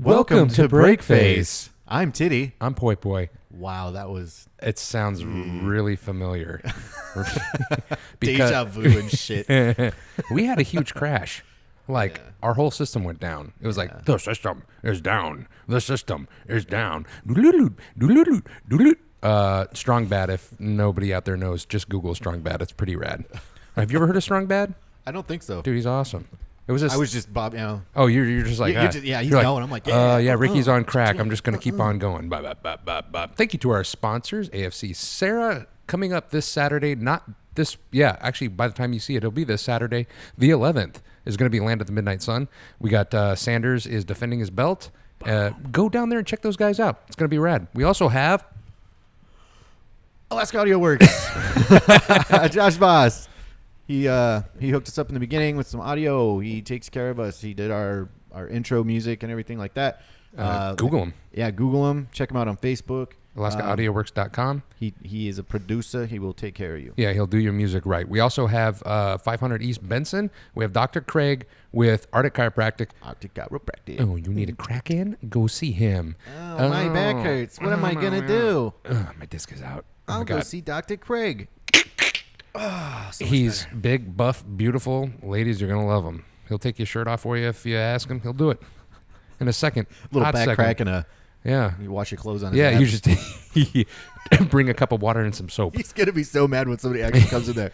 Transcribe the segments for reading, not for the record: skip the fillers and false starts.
Welcome to BreakFace. I'm Titty. I'm Poypoy. Wow, that was... It sounds really familiar. Deja vu and shit. We had a huge crash. Like, our whole system went down. It was like, the system is down. The system is down. Strong Bad, if nobody out there knows, just Google Strong Bad. It's pretty rad. Have you ever heard of Strong Bad? I don't think so. Dude, he's awesome. It was just, I was just Bob, you know. Oh, you're just like, he's going. I'm like, yeah. Ricky's on crack. I'm just going to keep on going. Thank you to our sponsors, AFC Sarah, coming up this Saturday. Actually, by the time you see it, it'll be this Saturday. The 11th is going to be Land of the Midnight Sun. We got Sanders is defending his belt. Go down there and check those guys out. It's going to be rad. We also have Alaska Audio Works. Josh Voss. He hooked us up in the beginning with some audio. He takes care of us. He did our intro music and everything like that. Google him. Yeah, Google him. Check him out on Facebook. AlaskaAudioWorks.com. He is a producer. He will take care of you. Yeah, he'll do your music right. We also have 500 East Benson. We have Dr. Craig with Arctic Chiropractic. Arctic Chiropractic. Oh, you need a crack in? Go see him. Oh, my back hurts. What am I going to do? My disc is out. I'll go see Dr. Craig. Oh, so he's big, buff, beautiful. Ladies, you're going to love him. He'll take your shirt off for you if you ask him. He'll do it in a second. A little back crack and yeah. You wash your clothes on his Yeah, you just bring a cup of water and some soap. He's going to be so mad when somebody actually comes in there.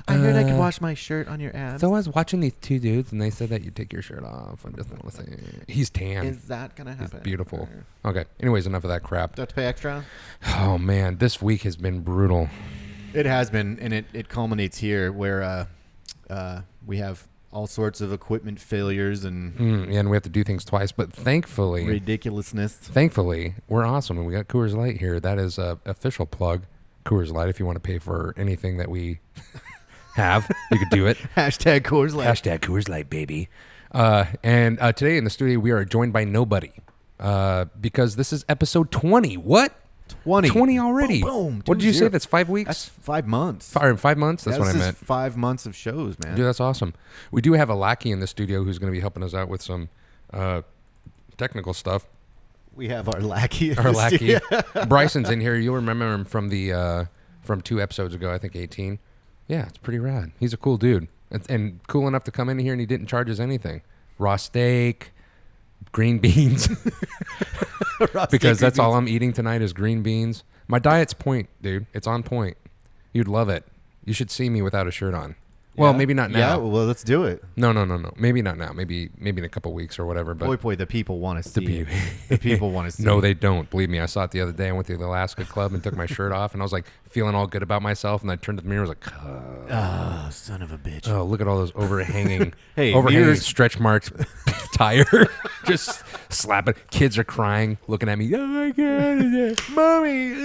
I heard I could wash my shirt on your abs. So I was watching these two dudes, and they said that you take your shirt off. I just want to say, he's tan. Is that going to happen? He's beautiful. Okay. Anyways, enough of that crap. Do I have to pay extra? Oh, man. This week has been brutal. It has been, and it culminates here where we have all sorts of equipment failures and and we have to do things twice. But thankfully, ridiculousness. Thankfully, we're awesome, and we got Coors Light here. That is a official plug. Coors Light. If you want to pay for anything that we have, you could do it. Hashtag Coors Light. Hashtag Coors Light, baby. And today in the studio, we are joined by nobody because this is episode 20. What? 20 already. Boom. What did you say? That's 5 weeks? That's 5 months. 5 months? That's what I meant. 5 months of shows, man. Dude, that's awesome. We do have a lackey in the studio who's going to be helping us out with some technical stuff. We have our lackey. Our lackey. Bryson's in here. You'll remember him from the from 2 episodes ago, I think 18. Yeah, it's pretty rad. He's a cool dude. And cool enough to come in here, and he didn't charge us anything. Raw steak, green beans. Because that's all I'm eating tonight is green beans. My diet's point, dude. It's on point. You'd love it. You should see me without a shirt on. Well, maybe not now. Yeah, well, let's do it. No. Maybe not now. Maybe in a couple weeks or whatever. But boy, the people want to see it. The people want to see No, they don't. Believe me. I saw it the other day. I went to the Alaska Club and took my shirt off, and I was like feeling all good about myself. And I turned to the mirror and was like, oh, son of a bitch. Oh, look at all those overhanging, mirrors. stretch marks, tire. Just slapping. Kids are crying, looking at me. Oh my God, Mommy.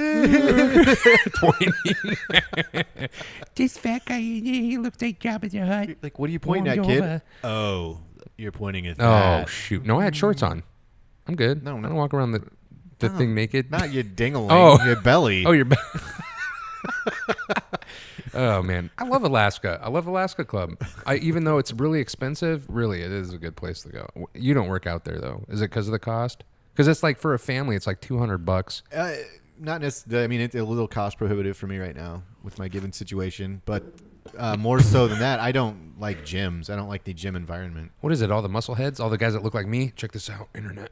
Pointing. This fat guy, he looks like Jabba the Hutt. Like, what are you pointing at, kid? Oh, you're pointing at that. Oh, shoot. No, I had shorts on. I'm good. No. I don't walk around the thing naked. Not your ding-a-ling, your belly. Oh, your belly. Oh, man. I love Alaska. I love Alaska Club. Even though it's really expensive, really, it is a good place to go. You don't work out there, though. Is it because of the cost? Because it's like for a family, it's like $200. Not necessarily. I mean, it's a little cost prohibitive for me right now with my given situation. But more so than that, I don't like gyms. I don't like the gym environment. What is it? All the muscle heads? All the guys that look like me? Check this out. Internet.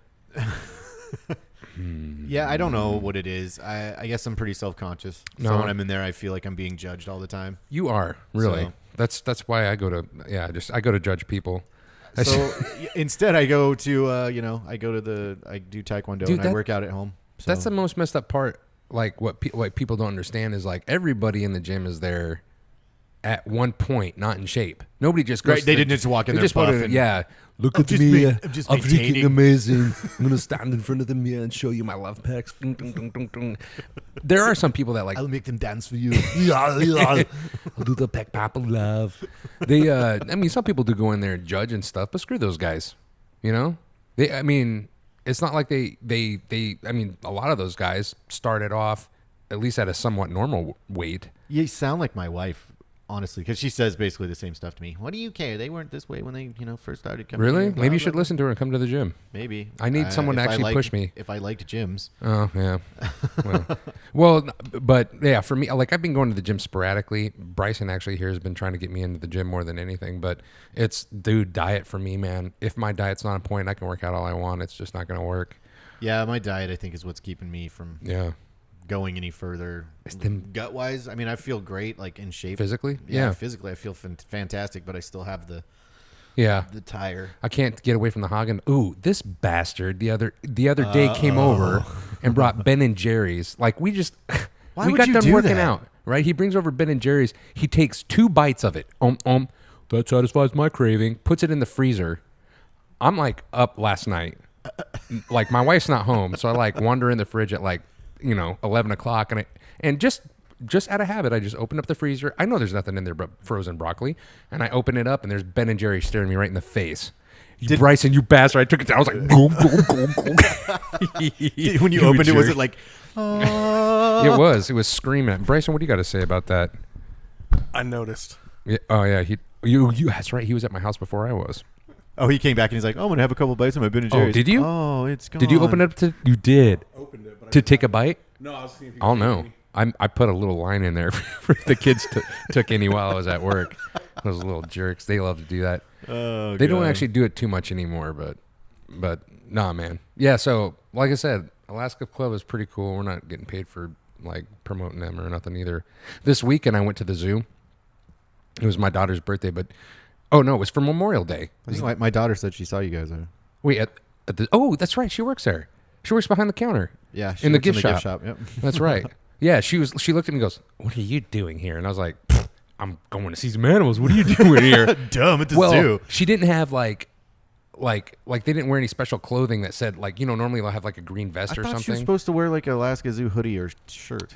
Yeah, I don't know what it is. I guess I'm pretty self-conscious. No. So when I'm in there, I feel like I'm being judged all the time. You are, really. So. That's why I go to I go to judge people. So instead, I go to I do Taekwondo. Dude, and I work out at home. So. That's the most messed up part. Like what people don't understand is like everybody in the gym is there at one point, not in shape. Nobody just goes. Right, they didn't just walk in there. Look at me. I'm freaking amazing. I'm gonna stand in front of the mirror and show you my love pecs. There are some people that like. I'll make them dance for you. I'll do the peck pop of love. They, I mean, some people do go in there and judge and stuff, but screw those guys. You know, I mean, it's not like they. I mean, a lot of those guys started off at least at a somewhat normal weight. You sound like my wife. honestly, because she says basically the same stuff to me. What do you care? They weren't this way when they, first started coming. Really? Here, blah, Maybe you blah, should blah. listen to her and come to the gym. Maybe. I need someone to if I actually liked- push me. If I liked gyms. Oh, yeah. Well, but yeah, for me, like I've been going to the gym sporadically. Bryson actually here has been trying to get me into the gym more than anything, but it's, dude, diet for me, man. If my diet's not on point, I can work out all I want. It's just not going to work. Yeah, my diet, I think, is what's keeping me from going any further. Gut wise, I mean, I feel great, like in shape. Physically? Yeah. Physically, I feel fantastic, but I still have the tire. I can't get away from the Hagen. Ooh, this bastard the other day came over and brought Ben and Jerry's. Like we Why would got you done do working that? out, right? He brings over Ben and Jerry's. He takes 2 bites of it. That satisfies my craving. Puts it in the freezer. I'm like up last night. Like my wife's not home, so I like wander in the fridge at like 11 o'clock, and just out of habit, I just opened up the freezer. I know there's nothing in there but frozen broccoli, and I open it up, and there's Ben and Jerry staring me right in the face. Bryson, you bastard! I took it down. I was like, go, go, go, go. When you opened it, was it like? It was screaming at Bryson. What do you got to say about that? I noticed. Yeah, oh yeah, you. That's right. He was at my house before I was. Oh, he came back and he's like, "Oh, I'm gonna have a couple bites of my Ben and Jerry's." Did you? Oh, it's gone. Did you open it up to? You did. Opened it, but To take a bite? No, I was seeing if you Oh could no. hear me. I put a little line in there for if the kids took any while I was at work. Those little jerks. They love to do that. Oh, They don't God. actually do it too much anymore, but nah, man. Yeah, so like I said, Alaska Club is pretty cool. We're not getting paid for like promoting them or nothing either. This weekend I went to the zoo. It was my daughter's birthday, but oh no, it was for Memorial Day. I think my daughter said she saw you guys there. Wait, at the that's right. She works there. She works behind the counter. Yeah, she in the works gift shop. Yep. That's right. Yeah, she looked at me and goes, "What are you doing here?" And I was like, "I'm going to see some animals. What are you doing here?" Dumb at the Well, zoo. she didn't have like they didn't wear any special clothing that said like normally they'll have like a green vest I or thought something. she was supposed to wear like an Alaska Zoo hoodie or shirt.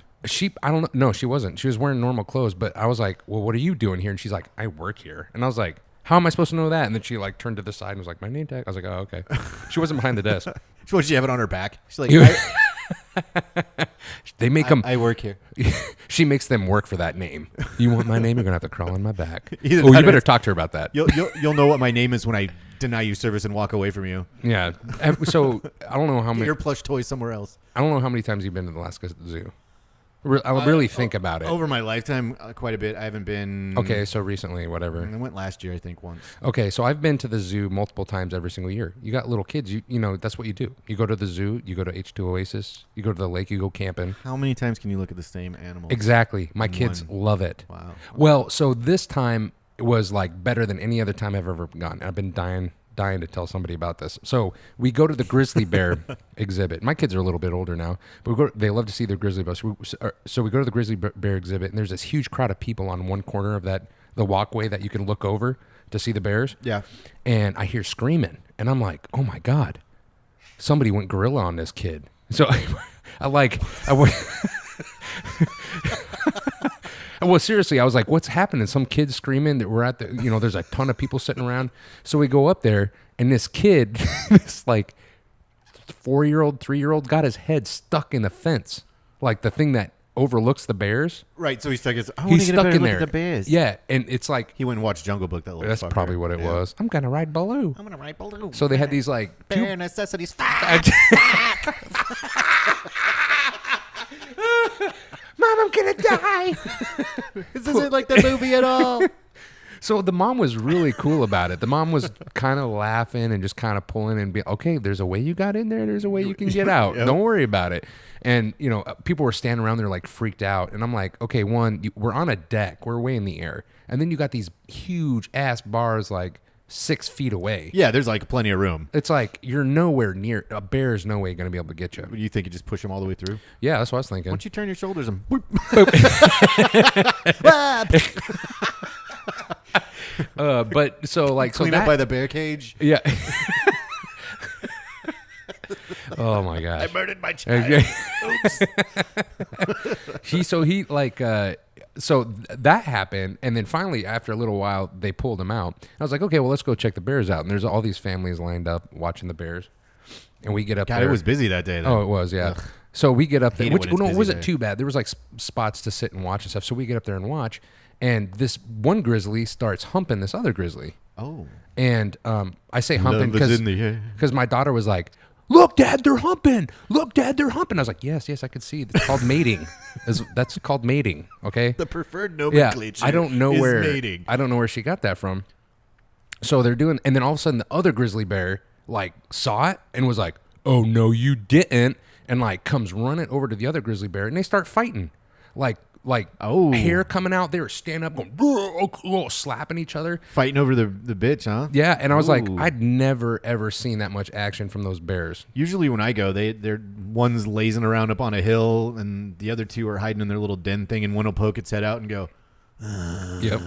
I don't know. No, she wasn't. She was wearing normal clothes, but I was like, "Well, what are you doing here?" And she's like, "I work here." And I was like, "How am I supposed to know that?" And then she like turned to the side and was like, "My name tag." I was like, "Oh, okay." She wasn't behind the desk. What, she have it on her back? She's like, They make them. I work here. She makes them work for that name. You want my name? You're gonna have to crawl on my back. Either Oh, you that or- better talk to her about that. You'll know what my name is when I deny you service and walk away from you. Yeah. So I don't know how Get many. your plush toy somewhere else. I don't know how many times you've been to the Alaska Zoo. I'll really think about it. Over my lifetime, quite a bit. I haven't been. Okay, so recently, whatever. I went last year, I think, once. Okay, so I've been to the zoo multiple times every single year. You got little kids, you know that's what you do. You go to the zoo, you go to H2 Oasis, you go to the lake, you go camping. How many times can you look at the same animal? Exactly. My kids one. love it. Wow. Well, so this time was like better than any other time I've ever gone. I've been dying to tell somebody about this. So we go to the grizzly bear exhibit. My kids are a little bit older now, but they love to see their grizzly bears. So we go to the grizzly bear exhibit, and there's this huge crowd of people on one corner of the walkway that you can look over to see the bears. Yeah. And I hear screaming, and I'm like, oh my God, somebody went gorilla on this kid. So I went. Well, seriously, I was like, what's happening? Some kid screaming that we're at there's a ton of people sitting around. So we go up there, and this kid, this like 4-year-old, 3-year-old, got his head stuck in the fence, like the thing that overlooks the bears. Right, so he's stuck. He's stuck in look there. at the bears. Yeah, and it's like, He went and watched Jungle Book. That little that's fucker. probably what it Yeah. was. I'm going to ride Baloo. I'm gonna ride Baloo. So they had these like Bare necessities. Mom, I'm going to die. This isn't like the movie at all. So the mom was really cool about it. The mom was kind of laughing and just kind of pulling and be okay, there's a way you got in there. There's a way you can get out. Yep. Don't worry about it. And, people were standing around there like freaked out. And I'm like, okay, we're on a deck. We're way in the air. And then you got these huge ass bars like 6 feet away. Yeah, there's like plenty of room. It's like you're nowhere near. A bear is no way going to be able to get you. What do you think? You just push them all the way through? Yeah, that's what I was thinking. Why don't you turn your shoulders and boop. But so like so Clean that, up by the bear cage? yeah. Oh my gosh. I murdered my child. Okay. Oops. That happened, and then finally after a little while they pulled him out. I was like, okay, well let's go check the bears out. And there's all these families lined up watching the bears, and we get up God, there. it was busy that day. Though. Oh, it was, yeah. Ugh. So we get up there, Hate it which when it's no, it busy wasn't day. too bad. There was like spots to sit and watch and stuff. So we get up there and watch, and this one grizzly starts humping this other grizzly. Oh. And I say humping Love is in the air. because my daughter was like, "Look, Dad, they're humping. Look, Dad, they're humping." I was like, "Yes, I could see. It's called mating. That's called mating." Okay. The preferred Yeah, nomenclature. I don't know is where mating. I don't know where she got that from. So they're doing, and then all of a sudden the other grizzly bear like saw it and was like, "Oh no, you didn't!" and like comes running over to the other grizzly bear, and they start fighting, like Oh. hair coming out. They were standing up, going, slapping each other. Fighting over the bitch, huh? Yeah, and I was like, Ooh. I'd never ever seen that much action from those bears. Usually when I go, they're one's lazing around up on a hill, and the other two are hiding in their little den thing, and one will poke its head out and go, Yep,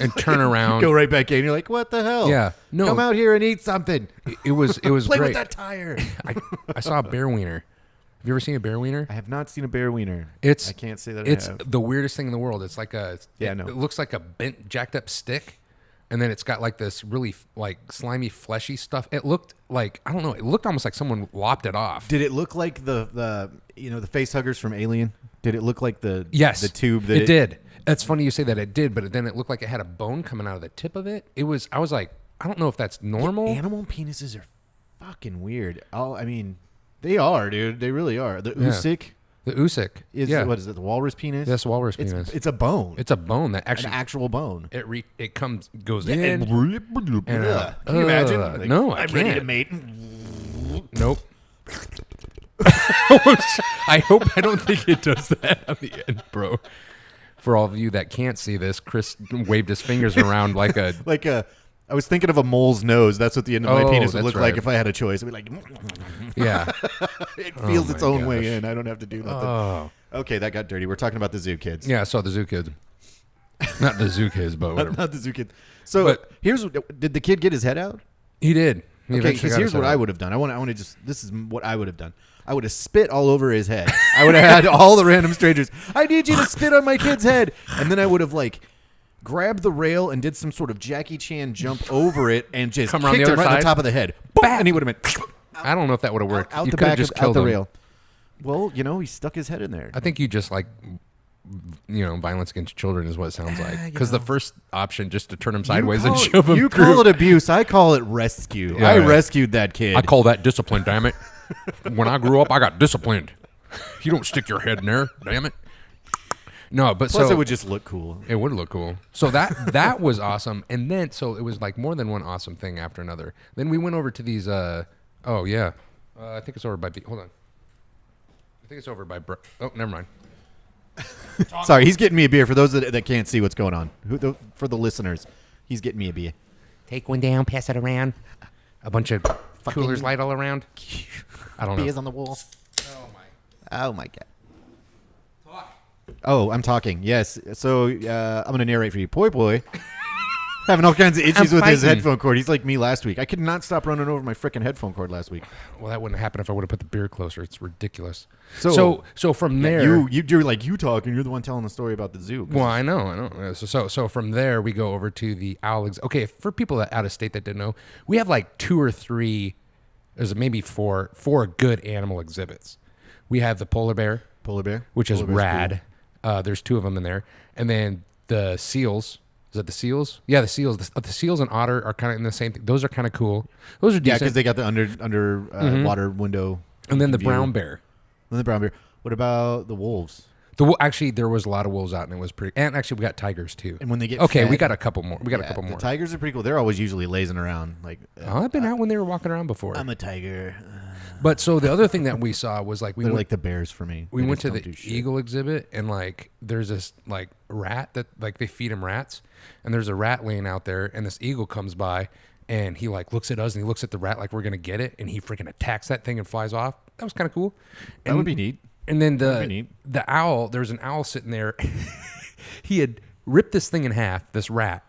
and turn around. go right back in. You're like, what the hell? Yeah, no. Come out here and eat something. It was Play great. with that tire. I saw a bear wiener. Have you ever seen a bear wiener? I have not seen a bear wiener. It's I can't say that it's I have. the weirdest thing in the world. It's like Yeah, I know. it looks like a bent, jacked up stick, and then it's got like this really like slimy, fleshy stuff. It looked like, I don't know. It looked almost like someone lopped it off. Did it look like the the face huggers from Alien? Did it look like the Yes, tube that it did. That's funny you say that. It did, but then it looked like it had a bone coming out of the tip of it. It was. I was like, I don't know if that's normal. Animal penises are fucking weird. I mean, they are, dude. They really are. The Yeah. Usyk The Usyk is yeah. what is it? The walrus penis? That's walrus It's- penis. It's a bone. It's a bone that an actually actual bone. it goes And, in. Can And, you imagine? Like, no, I I'm ready to can't. mate. Nope. I hope I don't think it does that on the end, bro. For all of you that can't see this, Chris waved his fingers around like a. Like I was thinking of a mole's nose. That's what the end of my Oh, penis would that's look right. like if I had a choice. I'd be like, Yeah. it feels its my own way gosh. in. I don't have to do nothing. Oh. Okay, that got dirty. We're talking about the zoo kids. Yeah, I saw the zoo kids. Not the zoo kids, but whatever. Not the zoo kids. So But- did the kid get his head out? He did. He Okay, eventually because got here's his what head I out. would have done. I want to just. This is what I would have done. I would have spit all over his head. I would have had all the random strangers. I need you to spit on my kid's head, and then I would have like grabbed the rail and did some sort of Jackie Chan jump over it and just Come around kicked the him other right on the side? top of the head. Boom, Bam! and he would have been I don't know if that would have worked. out You the could have back just of out killed the him. rail. Well, he stuck his head in there. I think you just like, violence against children is what it sounds like. you Because the know. first option just to turn him You sideways and call- shove him You through. call it abuse. I call it rescue. Yeah, I yeah. rescued that kid. I call that discipline, damn it. When I grew up, I got disciplined. You don't stick your head in there, damn it. No, but Plus, so it would just look cool. it would look cool. So that was awesome. And then so it was like more than one awesome thing after another. Then we went over to these. I think it's over by. Hold on. I think it's over by. Oh, never mind. Sorry, he's getting me a beer. For those that can't see what's going on, for the listeners, he's getting me a beer. Take one down, pass it around. A bunch of coolers light all around. I don't know. Beers on the wall. Oh my. Oh my god. Oh, I'm talking. Yes. So I'm going to narrate for you. Poi Poi having all kinds of issues I'm with his fighting. headphone cord. He's like me last week. I could not stop running over my freaking headphone cord last week. Well, that wouldn't happen if I would have put the beer closer. It's ridiculous. So- So from there, You're like you talking. You're the one telling the story about the zoo. well, I know. So from there, we go over to the owl. Okay, for people that out of state that didn't know, we have like 2 or 3, there's maybe four good animal exhibits. We have the polar bear, Polar bear, which is Polar bear's rad. There's 2 of them in there, and then the seals. Is that the seals? Yeah, the seals. The seals and otter are kind of in the same thing. Those are kind of cool. Those are Cool. Yeah, decent. because they got the under water window. And then the view. brown bear. And the brown bear. What about the wolves? Actually, there was a lot of wolves out, and it was pretty. And actually, we got tigers too. And when they get Okay, we fed- got a couple more. We got a Yeah, couple the more. tigers are pretty cool. They're always usually lazing around. Like Oh, I've been out when they were walking around before. I'm a tiger. But so the other thing that we saw was like They're like the bears for me. we They went just to don't the do shit. eagle exhibit, and like there's this like rat that like they feed him rats, and there's a rat laying out there, and this eagle comes by, and he like looks at us, and he looks at the rat like we're gonna get it, and he freaking attacks that thing and flies off. That was kind of cool. That And- would be neat. And then That'd be neat. the owl, there was an owl sitting there. He had ripped this thing in half, this rat,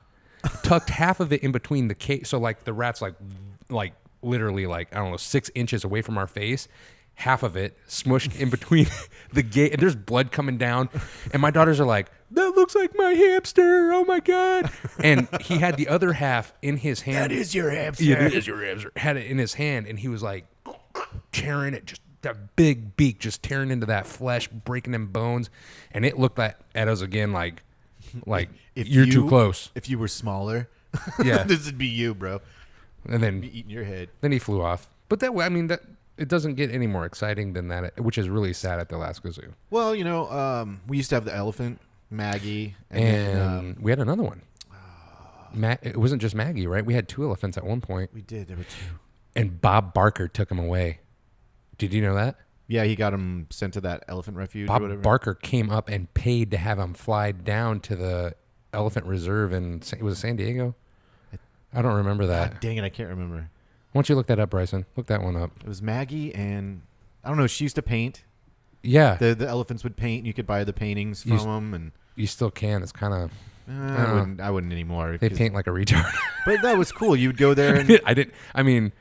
tucked half of it in between the cage. So like the rat's like literally like, I don't know, 6 inches away from our face. Half of it smushed in between the gate, and there's blood coming down. And my daughters are like, "That looks like my hamster! Oh my god!" And he had the other half in his hand. That is your hamster. Yeah, that is your hamster. Had it in his hand, and he was like tearing it, just that big beak, just tearing into that flesh, breaking them bones. And it looked at us again like Like, If you're too close. If you were smaller, Yeah. this would be you, bro. And then Be eating your head. Then he flew off. But that way, I mean, that it doesn't get any more exciting than that, which is really sad at the Alaska Zoo. Well, we used to have the elephant, Maggie, And then, we had another one. It wasn't just Maggie, right? We had 2 elephants at one point. we did. There were 2. And Bob Barker took him away. Did you know that? Yeah, he got him sent to that elephant refuge or whatever. Bob Barker came up and paid to have him fly down to the elephant reserve in, was it San Diego? I don't remember that. God dang it, I can't remember. Why don't you look that up, Bryson? Look that one up. It was Maggie, and I don't know. She used to paint. Yeah. The elephants would paint. You could buy the paintings from them, and You still can. It's kind of... I wouldn't anymore. They paint like a retard. But that was cool. You'd go there and I mean...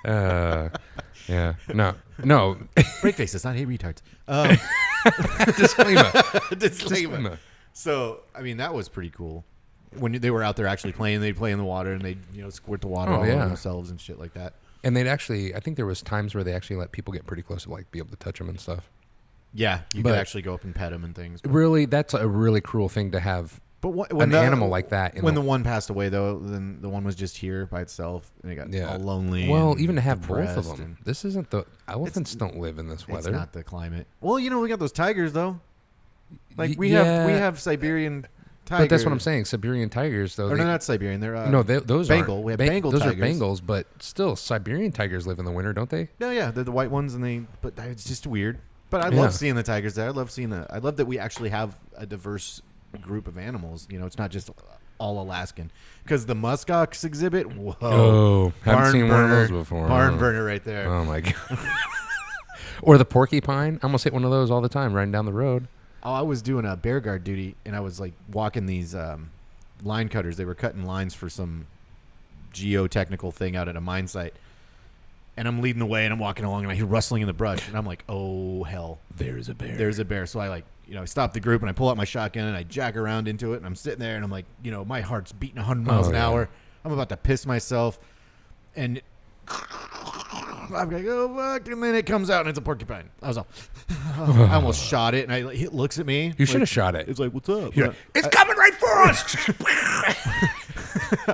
yeah. No. BreakFace does not hate retards. Disclaimer. So, I mean, that was pretty cool. When they were out there actually playing, they'd play in the water and they'd squirt the water all over themselves and shit like that. And they'd actually, I think there was times where they actually let people get pretty close to like be able to touch them and stuff. Yeah, you could actually go up and pet them and things. Really, that's a really cruel thing to have. But when an animal like that. When the one passed away, though, then the one was just here by itself, and it got all lonely. Well, even to have both of depressed them. This isn't the elephants don't live in this weather. It's not the climate. Well, we got those tigers though. Like we have Siberian tigers. But that's what I'm saying. Siberian tigers, though. Or they're not Siberian. They're those Bengal. Aren't. We have Bengal those tigers. are Bengals, but still, Siberian tigers live in the winter, don't they? No, yeah, they're the white ones, but it's just weird. But I love seeing the tigers there. I love that we actually have a diverse group of animals. It's not just all Alaskan. Because the muskox exhibit, whoa. Oh, haven't seen one of those before. Barn burner right there. Oh, my God. Or the porcupine. I almost hit one of those all the time riding down the road. Oh, I was doing a bear guard duty, and I was like walking these line cutters. They were cutting lines for some geotechnical thing out at a mine site. And I'm leading the way, and I'm walking along, and I hear rustling in the brush, and I'm like, "Oh hell, there's a bear." There's a bear." So I stop the group, and I pull out my shotgun, and I jack around into it, and I'm sitting there, and I'm like, my heart's beating 100 miles an hour. I'm about to piss myself, and I'm like, "Oh fuck!" And then it comes out, and it's a porcupine. I was all, I almost shot it, and it looks at me. You should have shot it. It's like, "What's up?" It's coming right for us.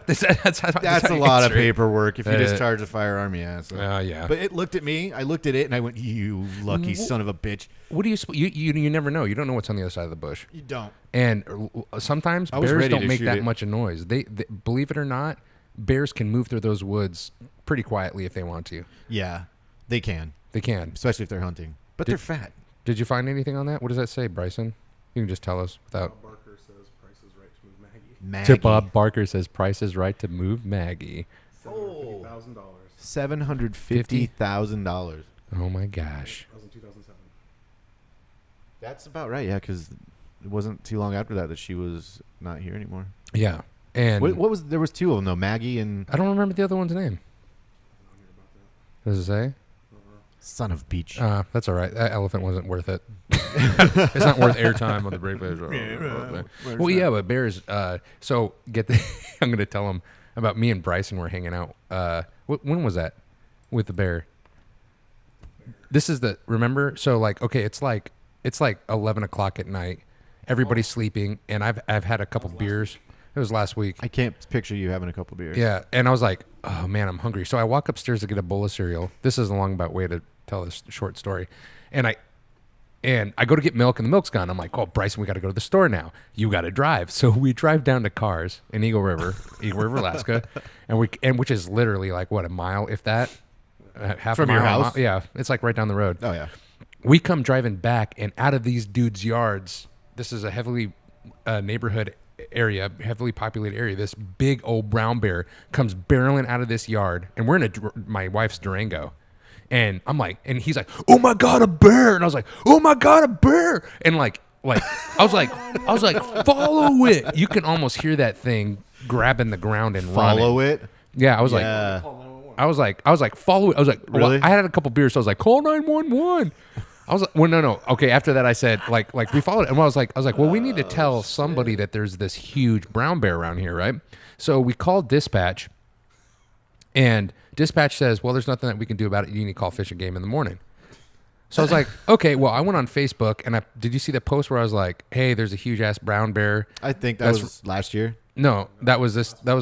That's a lot of paperwork if you just charge a firearm. Yeah. So. Yeah. But it looked at me. I looked at it, and I went, "You lucky son of a bitch." What do you never know. You don't know what's on the other side of the bush. You don't. And sometimes bears don't make that much noise. They believe it or not, bears can move through those woods pretty quietly if they want to. Yeah, they can. They can, especially if they're hunting. But they're fat. Did you find anything on that? What does that say, Bryson? You can just tell us without. Bob Barker says Price is right to move Maggie. Bob Barker says Price is right to move Maggie. $750,000. $750,000. Oh my gosh. That was in 2007. That's about right. Yeah, because it wasn't too long after that she was not here anymore. Yeah, and what was there was 2 of them though, Maggie and I don't remember the other one's name. Does it say? Son of Beach. That's all right. That elephant wasn't worth it. It's not worth airtime on the BreakFace Web. Well, yeah, but bears. So I'm going to tell them about me and Bryson were hanging out. When was that with the bear? This is remember? So it's like 11 o'clock at night. Everybody's sleeping, and I've had a couple beers. It was last week. I can't picture you having a couple beers. Yeah, and I was like, oh, man, I'm hungry. So I walk upstairs to get a bowl of cereal. This is a long about way to tell this short story. And I go to get milk, and the milk's gone. I'm like, oh, Bryson, we got to go to the store now. You got to drive. So we drive down to Cars in Eagle River, Alaska, and which is literally like, what, a mile, if that? Half from a mile, your house? Yeah, it's like right down the road. Oh, yeah. We come driving back, and out of these dudes' yards, this is a heavily neighborhood area, heavily populated area, this big old brown bear comes barreling out of this yard, and we're in my wife's Durango, and I'm like, and he's like, oh my God, a bear, and I was like, oh my God, a bear, and like I was like, follow it. You can almost hear that thing grabbing the ground and follow running. It. Yeah, I was like, follow it. I was like, really? Well, I had a couple beers, so I was like, call 911. I was like, well, no. Okay, after that, I said, like we followed it. And I was like, well, we need to tell somebody that there's this huge brown bear around here, right? So we called dispatch, and dispatch says, well, there's nothing that we can do about it. You need to call Fish and Game in the morning. So I was like, okay, well, I went on Facebook, and did you see the post where I was like, hey, there's a huge ass brown bear? I think that was last year. No, that was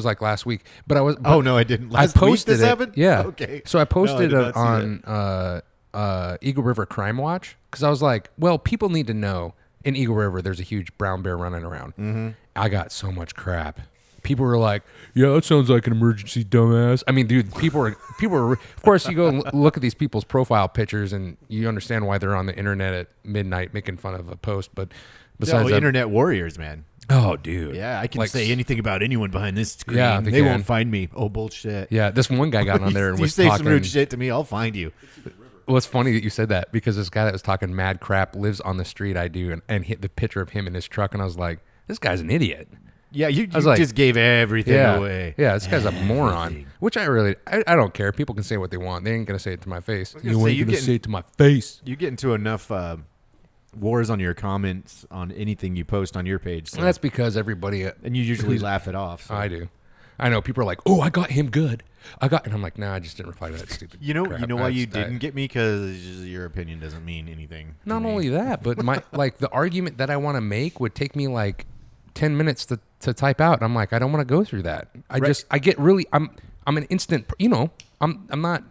like last week. But I was. Oh no, I didn't. I posted this it. happened? Yeah. Okay. So I posted No, I it did not see on Eagle River Crime Watch because I was like, well, people need to know in Eagle River there's a huge brown bear running around. Mm-hmm. I got so much crap. People were like, yeah, that sounds like an emergency, dumbass. I mean, dude, people were, of course, you go and look at these people's profile pictures and you understand why they're on the internet at midnight making fun of a post. But besides that, internet warriors, man. oh, dude. Yeah, I can Like, say anything about anyone behind this screen. Yeah, They can. won't find me. Oh, bullshit. Yeah, this one guy got on there and you was say talking. some rude shit to me, I'll find you. Well, it's funny that you said that because this guy that was talking mad crap lives on the street I do and hit the picture of him in his truck. And I was like, this guy's an idiot. Yeah, you was like, just gave everything Yeah. away. Yeah, this guy's a moron. Which I don't care. People can say what they want. They ain't going to say it to my face. gonna You say, ain't you going to getting- say it to my face. You get into enough wars on your comments on anything you post on your page. So. That's because everybody. And you usually laugh it off. So. I do. I know people are like, "Oh, I got him good." And I'm like, "Nah, I just didn't reply to that stupid." You know crap. why you That's- didn't get me? Because your opinion doesn't mean anything. to Not me. only that, but my the argument that I want to make would take me like 10 minutes to type out. I'm like, I don't want to go through that. I get really. I'm an instant. I'm not.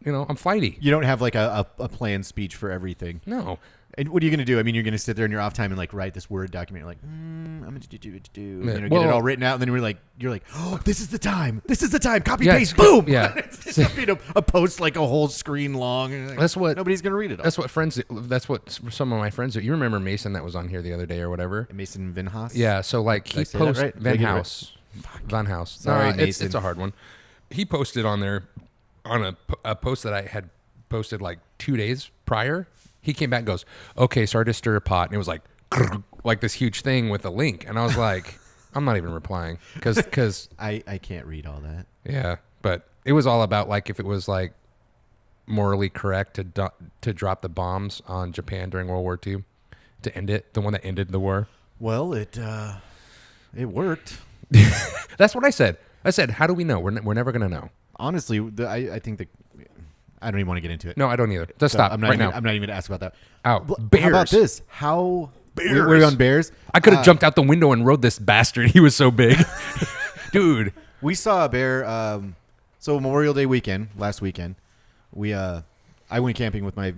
I'm flighty. You don't have like a planned speech for everything. No. And what are you going to do? I mean, you're going to sit there in your off time and like write this Word document. You're like, I'm going to do. Yeah. Get it all written out. And then you're like, oh, this is the time. This is the time. Copy, Yeah, paste, boom. yeah. It's just, a post like a whole screen long. And, like, That's what- nobody's going to read it all. That's what some of my friends do. You remember Mason that was on here the other day or whatever? Mason Vinhaus? Yeah. So like Did I he say that posted right? Did I Van get it right? House. Van House. Sorry, it's Mason. a hard one. He posted on there on a post that I had posted like 2 days prior. He came back and goes, okay, sorry to stir a pot. And it was like this huge thing with a link. And I was like, I'm not even replying because I can't read all that. yeah, but it was all about like if it was like morally correct to drop the bombs on Japan during World War II to end it, the one that ended the war. Well, it worked. That's what I said. I said, how do we know? We're never going to know. Honestly, I think that I don't even want to get into it. No, I don't either. Just So stop I'm not right even, now. I'm not even going to ask about that. Out. How Bears. about this? We're on Bears. I could have jumped out the window and rode this bastard. He was so big. Dude. We saw a bear. So Memorial Day weekend, last weekend, I went camping with my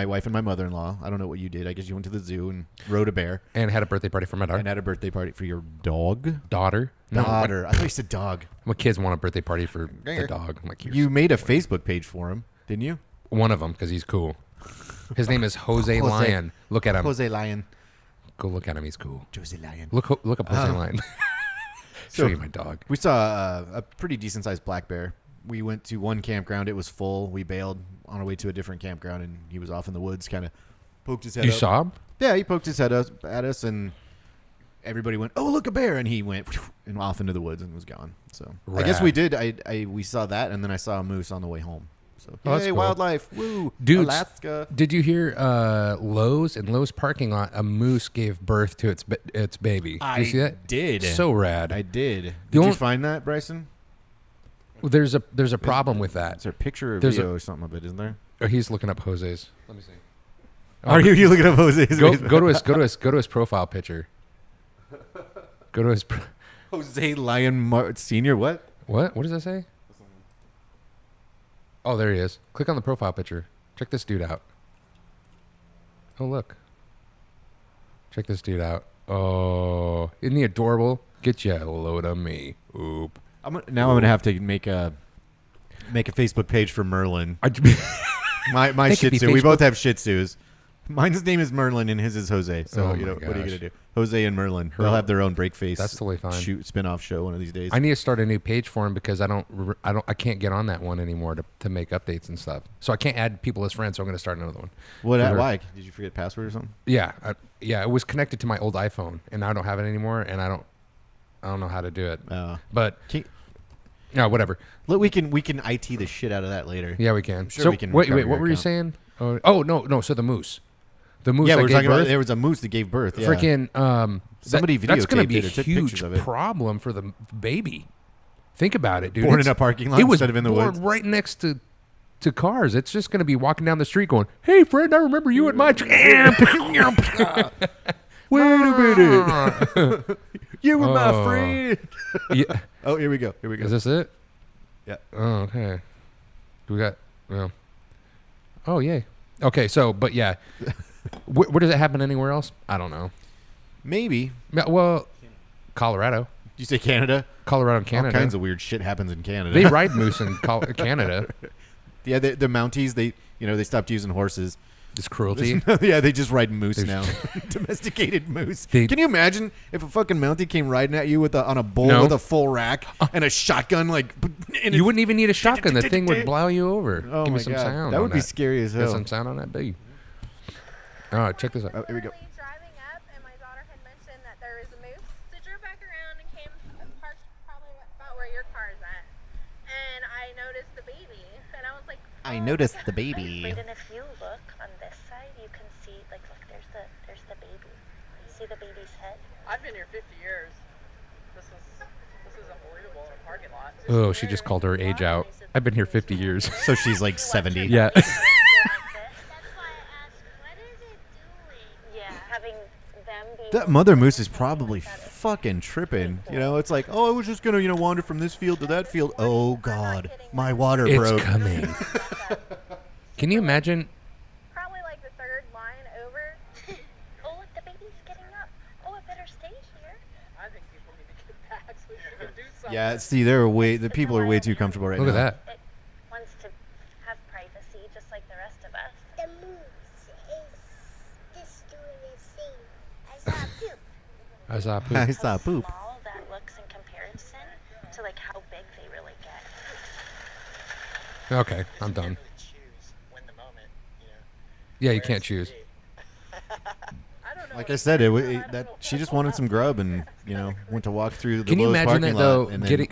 wife and my mother-in-law. I don't know what you did. I guess you went to the zoo and rode a bear And had a birthday party for my daughter. and had a birthday party for your dog. Daughter. Daughter. I thought you said dog. My kids want a birthday party for the dog. I'm like, You made a Facebook page for him, didn't you? one of them because he's cool. His name is Jose Jose. Lion. Look at him. Jose Lion. Go look at him. He's cool. Jose Lion. Look up Jose Lion. Show you my dog. We saw a pretty decent-sized black bear. We went to one campground. It was full. We bailed on our way to a different campground, and he was off in the woods, kind of poked his head You up. saw him? Yeah, he poked his head up at us, and everybody went, "Oh, look, a bear!" And he went and off into the woods and was gone. So I guess Rad. we did. We saw that, and then I saw a moose on the way home. So Oh, that's yay, cool. wildlife! Woo, Dudes, Alaska. Did you hear Lowe's in Lowe's parking lot? A moose gave birth to its baby. Did you see that? did. So rad. I did. The Did only- you find that, Bryson? There's a problem with that. Is there a picture or There's video or something of it? Isn't there? Oh, he's looking up Jose's. Let me see. Are you looking up Jose's? Go to his profile picture. Go to his. Jose Lion Senior. What? What does that say? Oh, there he is. Click on the profile picture. Check this dude out. Oh, look. Check this dude out. Oh, isn't he adorable? Get you a load of me. Oop. I'm gonna have to make a Facebook page for Merlin. My They could Shih be Tzu. We Facebook- both have Shih Tzus. Mine's name is Merlin and his is Jose. So Oh what my are you gosh. gonna do? Jose and Merlin. They'll have their own BreakFace. That's totally fine. Spin-off show one of these days. I need to start a new page for him because I can't get on that one anymore to make updates and stuff. So I can't add people as friends. So I'm going to start another one. What? For- Why? Did you forget password or something? Yeah, it was connected to my old iPhone, and I don't have it anymore, and I don't know how to do it. But whatever. We can IT the shit out of that later. Yeah, we can. sure So we can wait, recover what your were you account. saying? Oh no. So the moose. The moose Yeah, that we're gave talking about birth. there was a moose that gave birth. Yeah. Freaking Somebody that's going to videotaped be it a or took huge pictures of it. problem for the baby. Think about it, dude. Born in a parking lot it was instead of in the born woods. right next to to cars. It's just going to be walking down the street going, "Hey, friend, I remember you at my." Wait a minute. You were my Oh. friend. Yeah. Oh, here we go. Here we go. Is this it? Yeah. Oh, okay. We got. Well. Oh, yay. Okay, so, but yeah. Where does it happen anywhere else? I don't know. Maybe. Yeah, well, Colorado. You say Canada? Colorado and Canada. All kinds of weird shit happens in Canada. They ride moose in Canada. Yeah, the Mounties, they stopped using horses. It's cruelty. Yeah, they just ride moose There's- now. Domesticated moose. They- Can you imagine if a fucking Mountie came riding at you on a bull No. with a full rack and a shotgun? Like, and You wouldn't even need a shotgun. The thing would blow you over. Oh Give my me some God. sound. That on would be scary as Get hell. some sound on that bee. All right, check this out. Oh, here we go. Actually driving up, and my daughter had mentioned that there is a moose. So drove back around and came parked probably about where your car is at. And I noticed the baby, and I was like, I oh, noticed look the at- baby. Wait, and if you look on this side, you can see, like, look, there's the baby. You see the baby's head? I've been here 50 years. This is unbelievable in a parking lot. Oh, she just called her age out. I've been here 50 years. So she's like 70. Yeah. That's why I asked, what is it doing? Yeah, having them be... That mother moose is probably fucking tripping. You know, it's like, oh, I was just gonna, wander from this field to that field. Oh God, my water It's broke. coming. Can you imagine? probably like the third line over. Oh, look, the baby's getting up. Oh, it better stay here. I think people need to get back so we can do something. Yeah, see, the people are way too comfortable right Look now. at that. It wants to have privacy just like the rest of us. The moose is just doing its thing. I saw poop. I saw poop. I saw poop. How small that looks in comparison to, like, how big they really get. Okay, I'm done. choose when the moment, Yeah, you can't choose. Like I said, she just wanted some grub and went to walk through the Can you Lowe's imagine parking that though? lot and then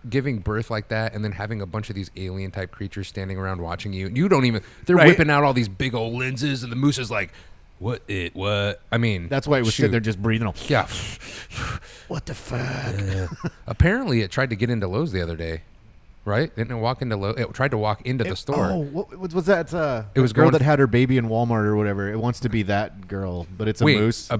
Giving birth like that, and then having a bunch of these alien type creatures standing around watching you. You don't even. They're Right. whipping out all these big old lenses, and the moose is like, "What? What?" I mean, That's why it was shoot. sitting there just breathing. All, Yeah. what the fuck? Apparently, it tried to get into Lowe's the other day. Right? Didn't it walk into Lowe's? It tried to walk into the store. Oh, what was that? It was the girl going- that had her baby in Walmart or whatever. It wants to be that girl, but it's a Wait, moose. a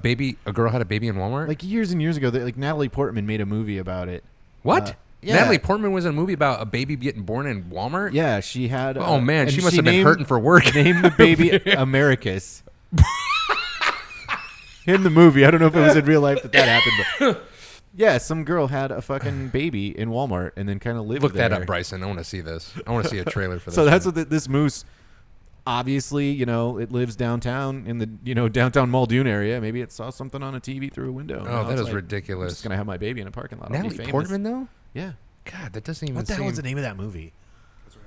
girl had a baby in Walmart? Like years and years ago, like Natalie Portman made a movie about it. What? yeah. Natalie Portman was in a movie about a baby getting born in Walmart? Yeah, she had. Oh, man, and she must have been hurting for work. Named the baby Americus. In the movie, I don't know if it was in real life that happened, but yeah, some girl had a fucking baby in Walmart and then kind of lived Look there. that up, Bryson. I want to see this. I want to see a trailer for this. So that's one. what this moose. Obviously, it lives downtown in the downtown Muldoon area. Maybe it saw something on a TV through a window. Oh, that is is ridiculous. I'm just gonna have my baby in a parking lot. I'll be Natalie famous. Portman, though? Yeah. God, that doesn't even What the hell seem... was the name of that movie? That's right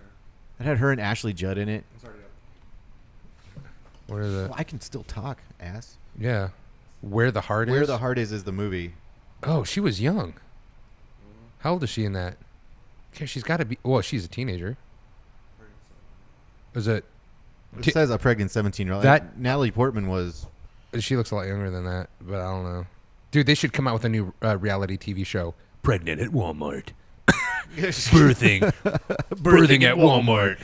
here. It had her and Ashley Judd in it. It's already up. What is it? Well, I can still talk, ass. Yeah. Where the Heart Where Is? the Heart is the movie. Oh, she was young. How old is she in that? Yeah, she's got to be... Well, she's a teenager. Is it... It says a pregnant 17-year-old. That- Natalie Portman was. She looks a lot younger than that, but I don't know. Dude, they should come out with a new reality TV show. Pregnant at Walmart. Birthing. Birthing at Walmart.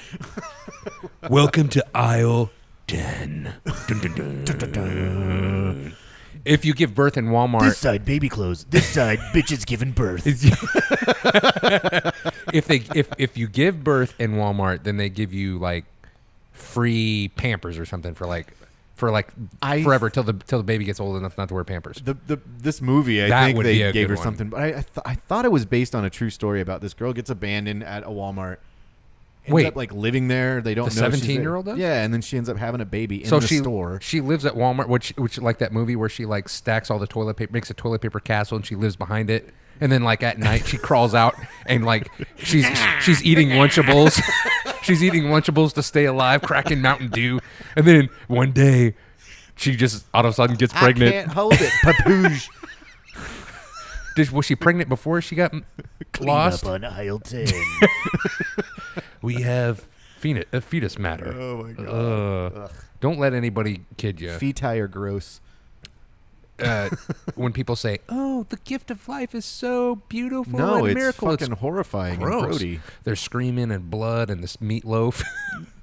Welcome to aisle 10. Dun, dun, dun. Dun, dun, dun. If you give birth in Walmart, side, baby clothes. This side, bitches giving birth. if you give birth in Walmart, then they give you like free Pampers or something for forever till the baby gets old enough not to wear Pampers. This movie, I That think would they be a gave good her one. something, but I thought it was based on a true story about this girl gets abandoned at a Walmart. Ends Wait. up like living there. They don't The know. she's there. 17-year-old does? Yeah, and then she ends up having a baby in So the she store. she lives at Walmart, which like that movie where she like stacks all the toilet paper, makes a toilet paper castle, and she lives behind it. And then like at night she crawls out and like she's eating Lunchables. She's eating Lunchables to stay alive, cracking Mountain Dew. And then one day she just all of a sudden gets pregnant. I can't hold it, papooge. Was she pregnant before she got lost? Up on aisle 10. We have fetus matter. Oh my god. Don't let anybody kid you. Feti are gross. when people say, "Oh, the gift of life is so beautiful No, and a it's miracle," fucking horrifying and gross. grody. They're screaming and blood and this meatloaf.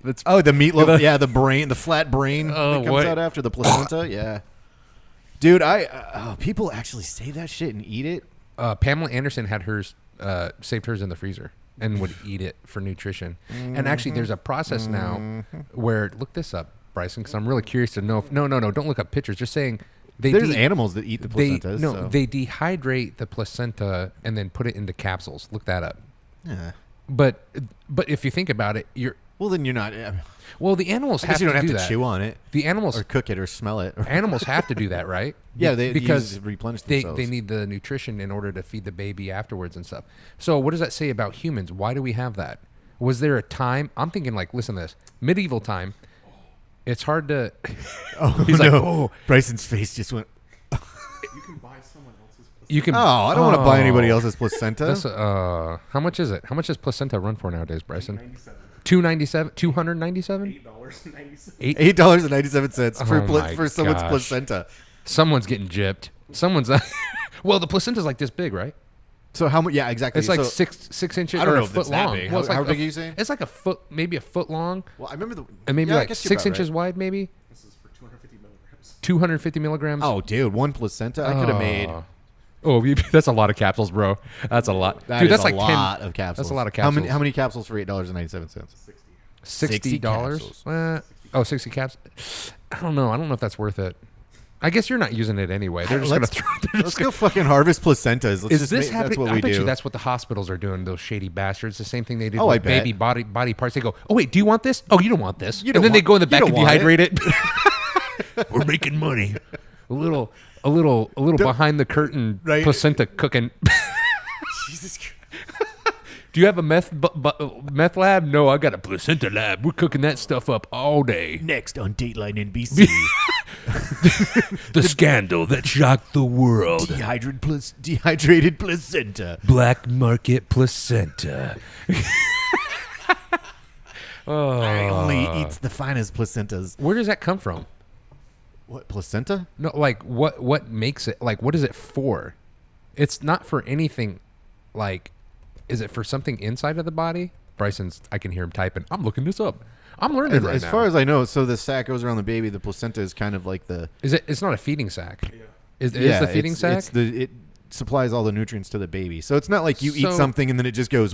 That's Oh, the meatloaf. Yeah, the brain, the flat brain Oh, that comes what? out after the placenta. Yeah, dude, people actually say that shit and eat it. Pamela Anderson had hers, saved hers in the freezer and would eat it for nutrition. And actually, there's a process now where, look this up, Bryson, because I'm really curious to know. No, don't look up pictures. Just saying, There's animals that eat the they placentas. no, so. they dehydrate the placenta and then put it into capsules. Look that up. Yeah. But if you think about it, Well, then you're not. well, the animals I have guess you don't to have do to that. chew on it The animals or cook it or smell it. animals have to do that, right? Yeah, they because replenish they themselves. need the nutrition in order to feed the baby afterwards and stuff. So what does that say about humans? Why do we have that? Was there a time? I'm thinking like, listen to this. Medieval time. It's hard to. Oh, He's like, no. oh. Bryson's face just went. You can buy someone else's placenta. You can. Oh, I don't want to buy anybody else's placenta. That's how much is it? How much does placenta run for nowadays, Bryson? $2.97. $297. $8.97. $8.97 Oh my for someone's gosh. placenta. Someone's getting gypped. Someone's. Well, the placenta's like this big, right? So how much? Yeah, exactly. It's like so, 6 inches I don't or know a if foot it's that long. big. Well, it's How like big are you saying? It's like a foot, maybe a foot long, Well, I remember the and maybe yeah, I like guess you're 6 about inches right. wide, maybe This is for 250 milligrams. 250 milligrams. Oh, dude, one placenta. I could have made. Oh, that's a lot of capsules, bro. That's a lot. That Dude, is that's a like lot 10. of capsules. That's a lot of How many? capsules. How many capsules for $8.97? 60. $60. capsules. 60 caps. I don't know. I don't know if that's worth it. I guess you're not using it anyway. They're just gonna Let's- throw. They're Let's just go fucking harvest placentas. Let's Is just this make, happening? That's what I we bet do. you that's what the hospitals are doing. Those shady bastards. The same thing they did Oh, I with bet. baby body parts. They go, oh wait, do you want this? Oh, you don't want this. You And don't then they want- go in the you back don't and want it. dehydrate it. We're making money. A little behind the curtain Right. placenta cooking. Jesus Christ. Do you have a meth lab? No, I got a placenta lab. We're cooking that stuff up all day. Next on Dateline NBC, The scandal that shocked the world. Dehydrated placenta. Black market placenta. I only eats the finest placentas. Where does that come from? What placenta? No, like what makes it? Like what is it for? It's not for anything. Like, is it for something inside of the body? Bryson's. I can hear him typing. I'm looking this up. I'm learning right As now. far as I know, so the sac goes around the baby. The placenta is kind of like the. Is it? It's not a feeding sac. Yeah. Is the feeding sac? It supplies all the nutrients to the baby. So it's not like you eat So- something and then it just goes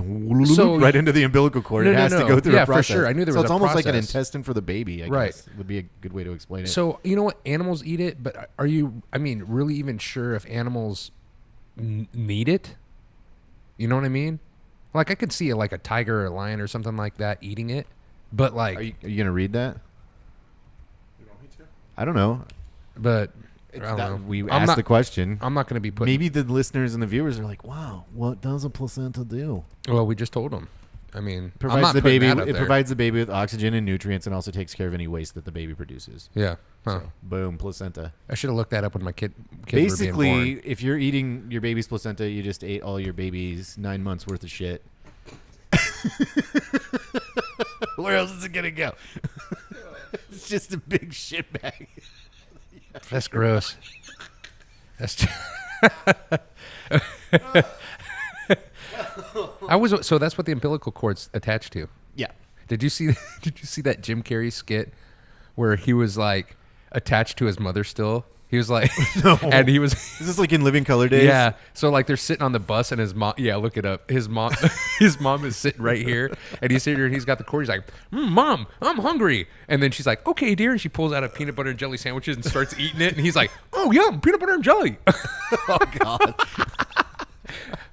So- right into the umbilical cord. No, it no, has no. to go through Yeah, a for process. sure. I knew there so was it's a almost like an process. intestine for the baby, I Right. guess would be a good way to explain it. So you know what? Animals eat it, but are you? I mean, really even sure if animals need it? You know what I mean? Like I could see like a tiger or a lion or something like that eating it, but like, are you going to read that? You want me to? I don't know. but I don't know. We I'm asked not- the question. I'm not going to be putting. Maybe the listeners and the viewers are like, "Wow, what does a placenta do?" Well, we just told them. I mean, I'm Provides not the putting baby. that up It there. provides the baby with oxygen and nutrients, and also takes care of any waste that the baby produces. Yeah. Huh. So, boom, placenta. I should have looked that up when my kids were Basically, being born. if you're eating your baby's placenta, you just ate all your baby's 9 months worth of shit. Where else is it gonna go? It's just a big shit bag. That's gross. That's. So that's what the umbilical cord's attached to. Yeah. Did you see that Jim Carrey skit where he was like attached to his mother still? He was like, and he was, Is this like in Living Color days? yeah. So like they're sitting on the bus and his mom, yeah, look it up. His mom is sitting right here, and he's sitting here and he's got the cord. He's like, Mom, I'm hungry. And then she's like, okay, dear. And she pulls out a peanut butter and jelly sandwiches and starts eating it. And he's like, oh, yum, peanut butter and jelly. Oh God.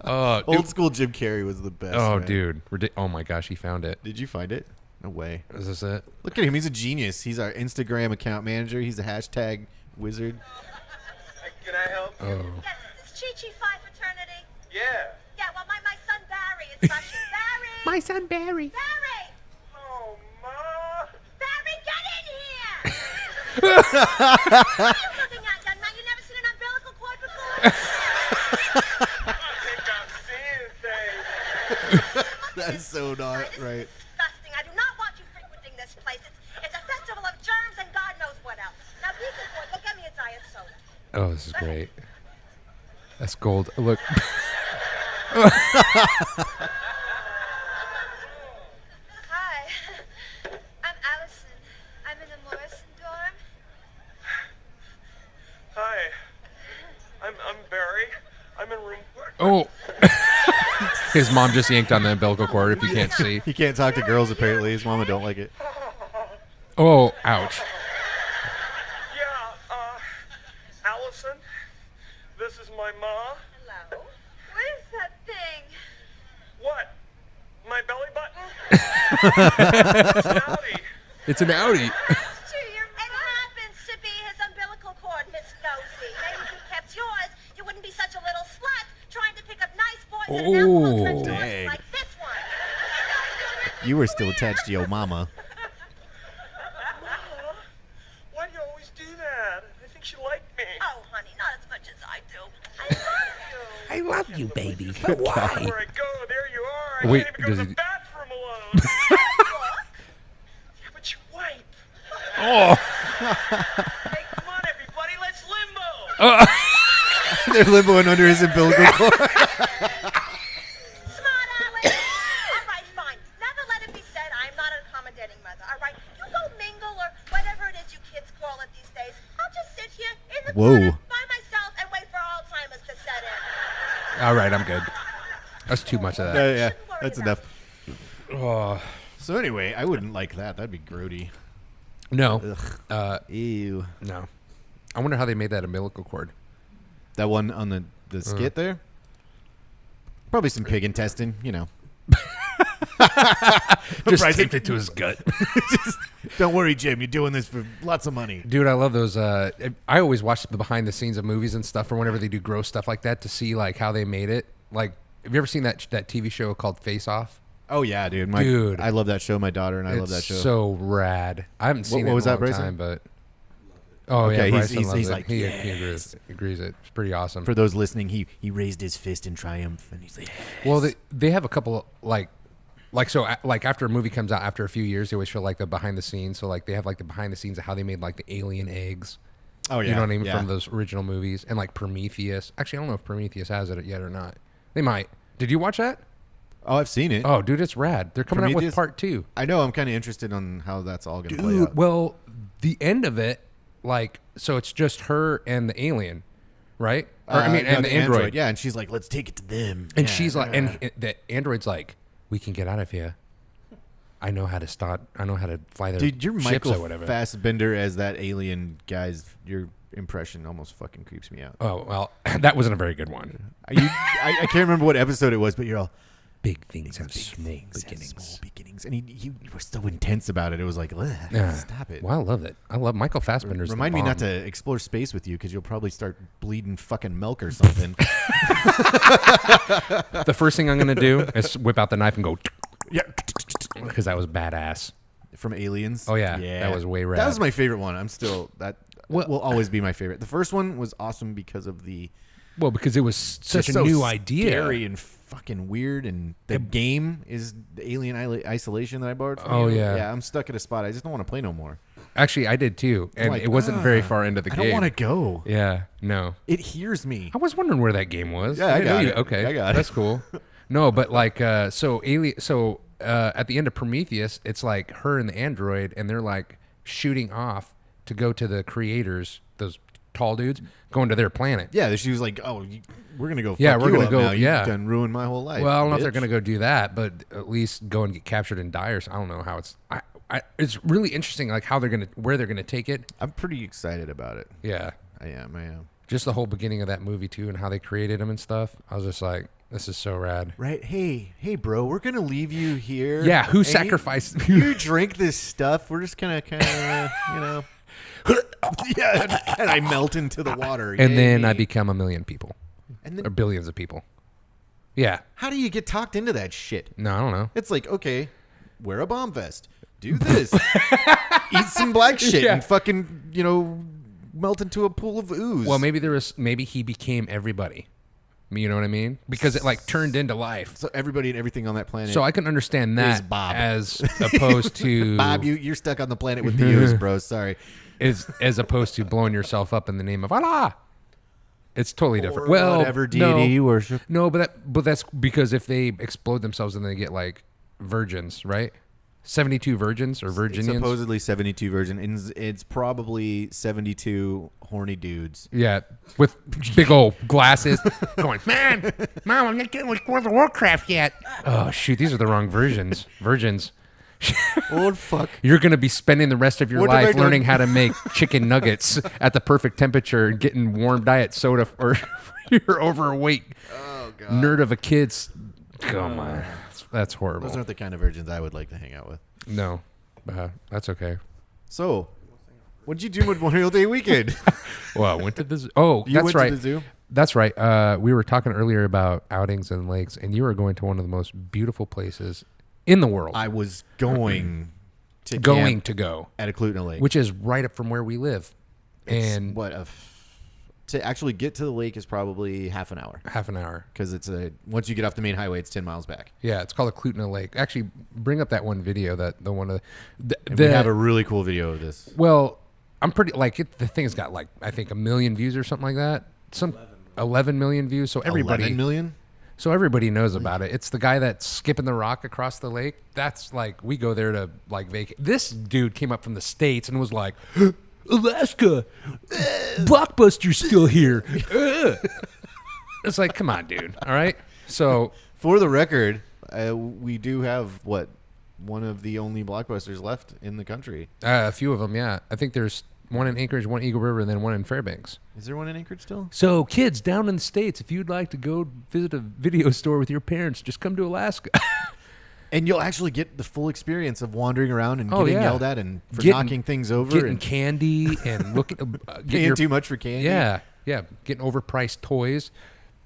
Dude. Old school Jim Carrey was the best. Oh, man. dude. Oh my gosh, he found it. Did you find it? No way. Is this it? Look at him. He's a genius. He's our Instagram account manager. He's a hashtag wizard. Can I help? Oh. Yes, it's Chi-Chi Phi fraternity. Yeah. Yeah, well, my son Barry. It's my Barry. My son Barry. Barry! Oh, Ma. Barry, get in here! What are you looking at, young man? You never seen an umbilical cord before? I think I'm seeing things. That's so not This right. is disgusting. I do not want you frequenting this place. It's a festival of germs and God knows what else. Now, be good boy. Go get me a diet soda. Oh, this is great. That's gold. Look. Hi. I'm Allison. I'm in the Morrison dorm. Hi. I'm Barry. I'm in room 4. Oh. His mom just yanked on the umbilical cord if you can't see. He can't talk to girls apparently. His mama don't like it. Oh, ouch. Yeah, Allison, this is my ma. Hello. What is that thing? What? My belly button? It's an Audi. It's an Audi. It happens to be his umbilical cord, Miss Nosy. Maybe if you kept yours, you wouldn't be such a little slut trying to pick up nice boys in an alcohol trench dang. like this one. You were still attached to your mama. Why do you always do that? I think she liked me. Oh, honey, not as much as I do. I love you, baby. Where I go, there you are. I Wait, can't even go to does the he- bathroom alone. Yeah, but you wipe. Oh. Hey, come on, everybody, let's limbo. They're limboing under his umbilical cord. Smart Alex. All right, fine. Never let it be said I'm not an accommodating mother. All right, you go mingle or whatever it is you kids call it these days. I'll just sit here in the Whoa. corner by myself and wait for Alzheimer's to set in. All right, I'm good. That's too much of that. Yeah, that's enough. Oh. So anyway, I wouldn't like that. That'd be grody. No. Ew. No. I wonder how they made that umbilical cord. That one on the skit there? Probably some pig intestine, you know. Just taped it to his gut. Don't worry, Jim. You're doing this for lots of money. Dude, I love those. I always watch the behind the scenes of movies and stuff, or whenever they do gross stuff like that, to see like how they made it. Like, have you ever seen that TV show called Face Off? Oh yeah, dude. Dude. I love that show. My daughter and I love that show. So rad. I haven't seen What it was in a that, long Bryson? time, but oh Okay, yeah, he's- Bryson he's- loves he's it. like, he yes. agrees it. It's pretty awesome. For those listening, he raised his fist in triumph and he's like, Well, they have a couple like after a movie comes out after a few years, they always show like the behind the scenes. So like they have like the behind the scenes of how they made like the alien eggs. oh yeah, You know what I mean? yeah. From those original movies. And like Prometheus. Actually, I don't know if Prometheus has it yet or not. They might. Did you watch that? Oh, I've seen it. Oh, dude, it's rad. They're coming out with Prometheus? part 2. I know. I'm kind of interested on how that's all going to play Dude, out. well, the end of it, like, so it's just her and the alien, right? Or, No, and the android. Yeah, and she's like, let's take it to them. And Yeah. she's like, and the android's like, we can get out of here. I know how to start. I know how to fly their Dude, your ships Michael or whatever. Fassbender as that alien guy's, your impression almost fucking creeps me out. Oh, well, that wasn't a very good one. I can't remember what episode it was, but you're all, Big things have big small things have beginnings. small beginnings. And he was so intense about it. It was like, ugh, Yeah. stop it. Well, I love it. I love Michael Fassbender's. Remind the me not bomb. to explore space with you because you'll probably start bleeding fucking milk or something. The first thing I'm going to do is whip out the knife and go, Yeah. because that was badass. From Aliens. Oh, yeah. That was way rad. That was my favorite one. I'm still, that Well- will always be my favorite. The first one was awesome because of the Well, because it was such just a so new idea. scary and fucking weird. And the game is the Alien Isolation that I borrowed from Oh, you. yeah. Yeah, I'm stuck at a spot. I just don't want to play no more. Actually, I did too, and like, it wasn't very far into the I game. don't want to go. Yeah, no. It hears me. I was wondering where that game was. Yeah, I didn't know got you- it. Okay, I got it. that's cool. No, but like, so alien. So at the end of Prometheus, it's like her and the android, and they're like shooting off to go to the creators, those tall dudes, going to their planet. Yeah, she was like, "Oh, we're gonna go. Yeah, fuck we're you gonna up go- Now. yeah. You done ruined my whole life." Well, I don't know if they're bitch." going to go do that, but at least go and get captured and die or something. I don't know how it's. It's really interesting, like how they're gonna, where they're gonna take it. I'm pretty excited about it. Yeah, I am. just the whole beginning of that movie too, and how they created them and stuff. I was just like, this is so rad. Right? Hey, bro, we're gonna leave you here. Yeah, who And sacrificed? You drink this stuff. We're just gonna kind of, yeah. And I melt into the water. And then I Yay. become a million people, And then or billions of people. Yeah. how do you get talked into that shit? No, I don't know. It's like, okay, wear a bomb vest. Do this. Eat some black shit Yeah. and fucking, melt into a pool of ooze. Well, maybe he became everybody. You know what I mean? Because it like turned into life. So everybody and everything on that planet. So I can understand Is that Bob. as opposed to Bob, you're stuck on the planet with the ooze, bro. Sorry. as opposed to blowing yourself up in the name of Allah. It's totally different. Or Well, whatever deity you worship. No, but that's because if they explode themselves and they get like virgins, right? 72 virgins or It's virginians. supposedly 72 virgin, and it's probably 72 horny dudes. Yeah, with big old glasses, going, man, Mom, I'm not getting with World of Warcraft yet. Oh shoot, these are the wrong virgins. Oh fuck! You're gonna be spending the rest of your What have I life done? learning how to make chicken nuggets at the perfect temperature and getting warm diet soda for your overweight nerd of a kid's. Come on, that's horrible. Those aren't the kind of virgins I would like to hang out with. No, that's okay. So, what'd you do with Memorial Day weekend? Well, I went to the zoo. Oh, You that's went right. to the zoo? That's right. We were talking earlier about outings and lakes, and you were going to one of the most beautiful places in the world. I was going to going camp to go, at a Clutna Lake, which is right up from where we live. And to actually get to the lake is probably half an hour half an hour. because once you get off the main highway, it's 10 miles back. Yeah, it's called a Clutna Lake. Actually, bring up that one video. And we have a really cool video of this. Well, I'm pretty the thing's got like I think 1 million views or something like that. 11 million views. So everybody 11 million? So everybody knows about it. It's the guy that's skipping the rock across the lake. That's like we go there to like vacate. This dude came up from the States and was like, Alaska, Blockbuster's still here. It's like, come on, dude. All right. So For the record, we do have one of the only Blockbusters left in the country. a few of them, yeah. I think there's one in Anchorage, one Eagle River, and then one in Fairbanks. Is there one in Anchorage still? So kids down in the States, if you'd like to go visit a video store with your parents, just come to Alaska. And you'll actually get the full experience of wandering around and Oh, getting yeah. yelled at and for Getting- knocking things over Getting and candy and looking, paying too much for candy. Yeah, yeah, getting overpriced toys.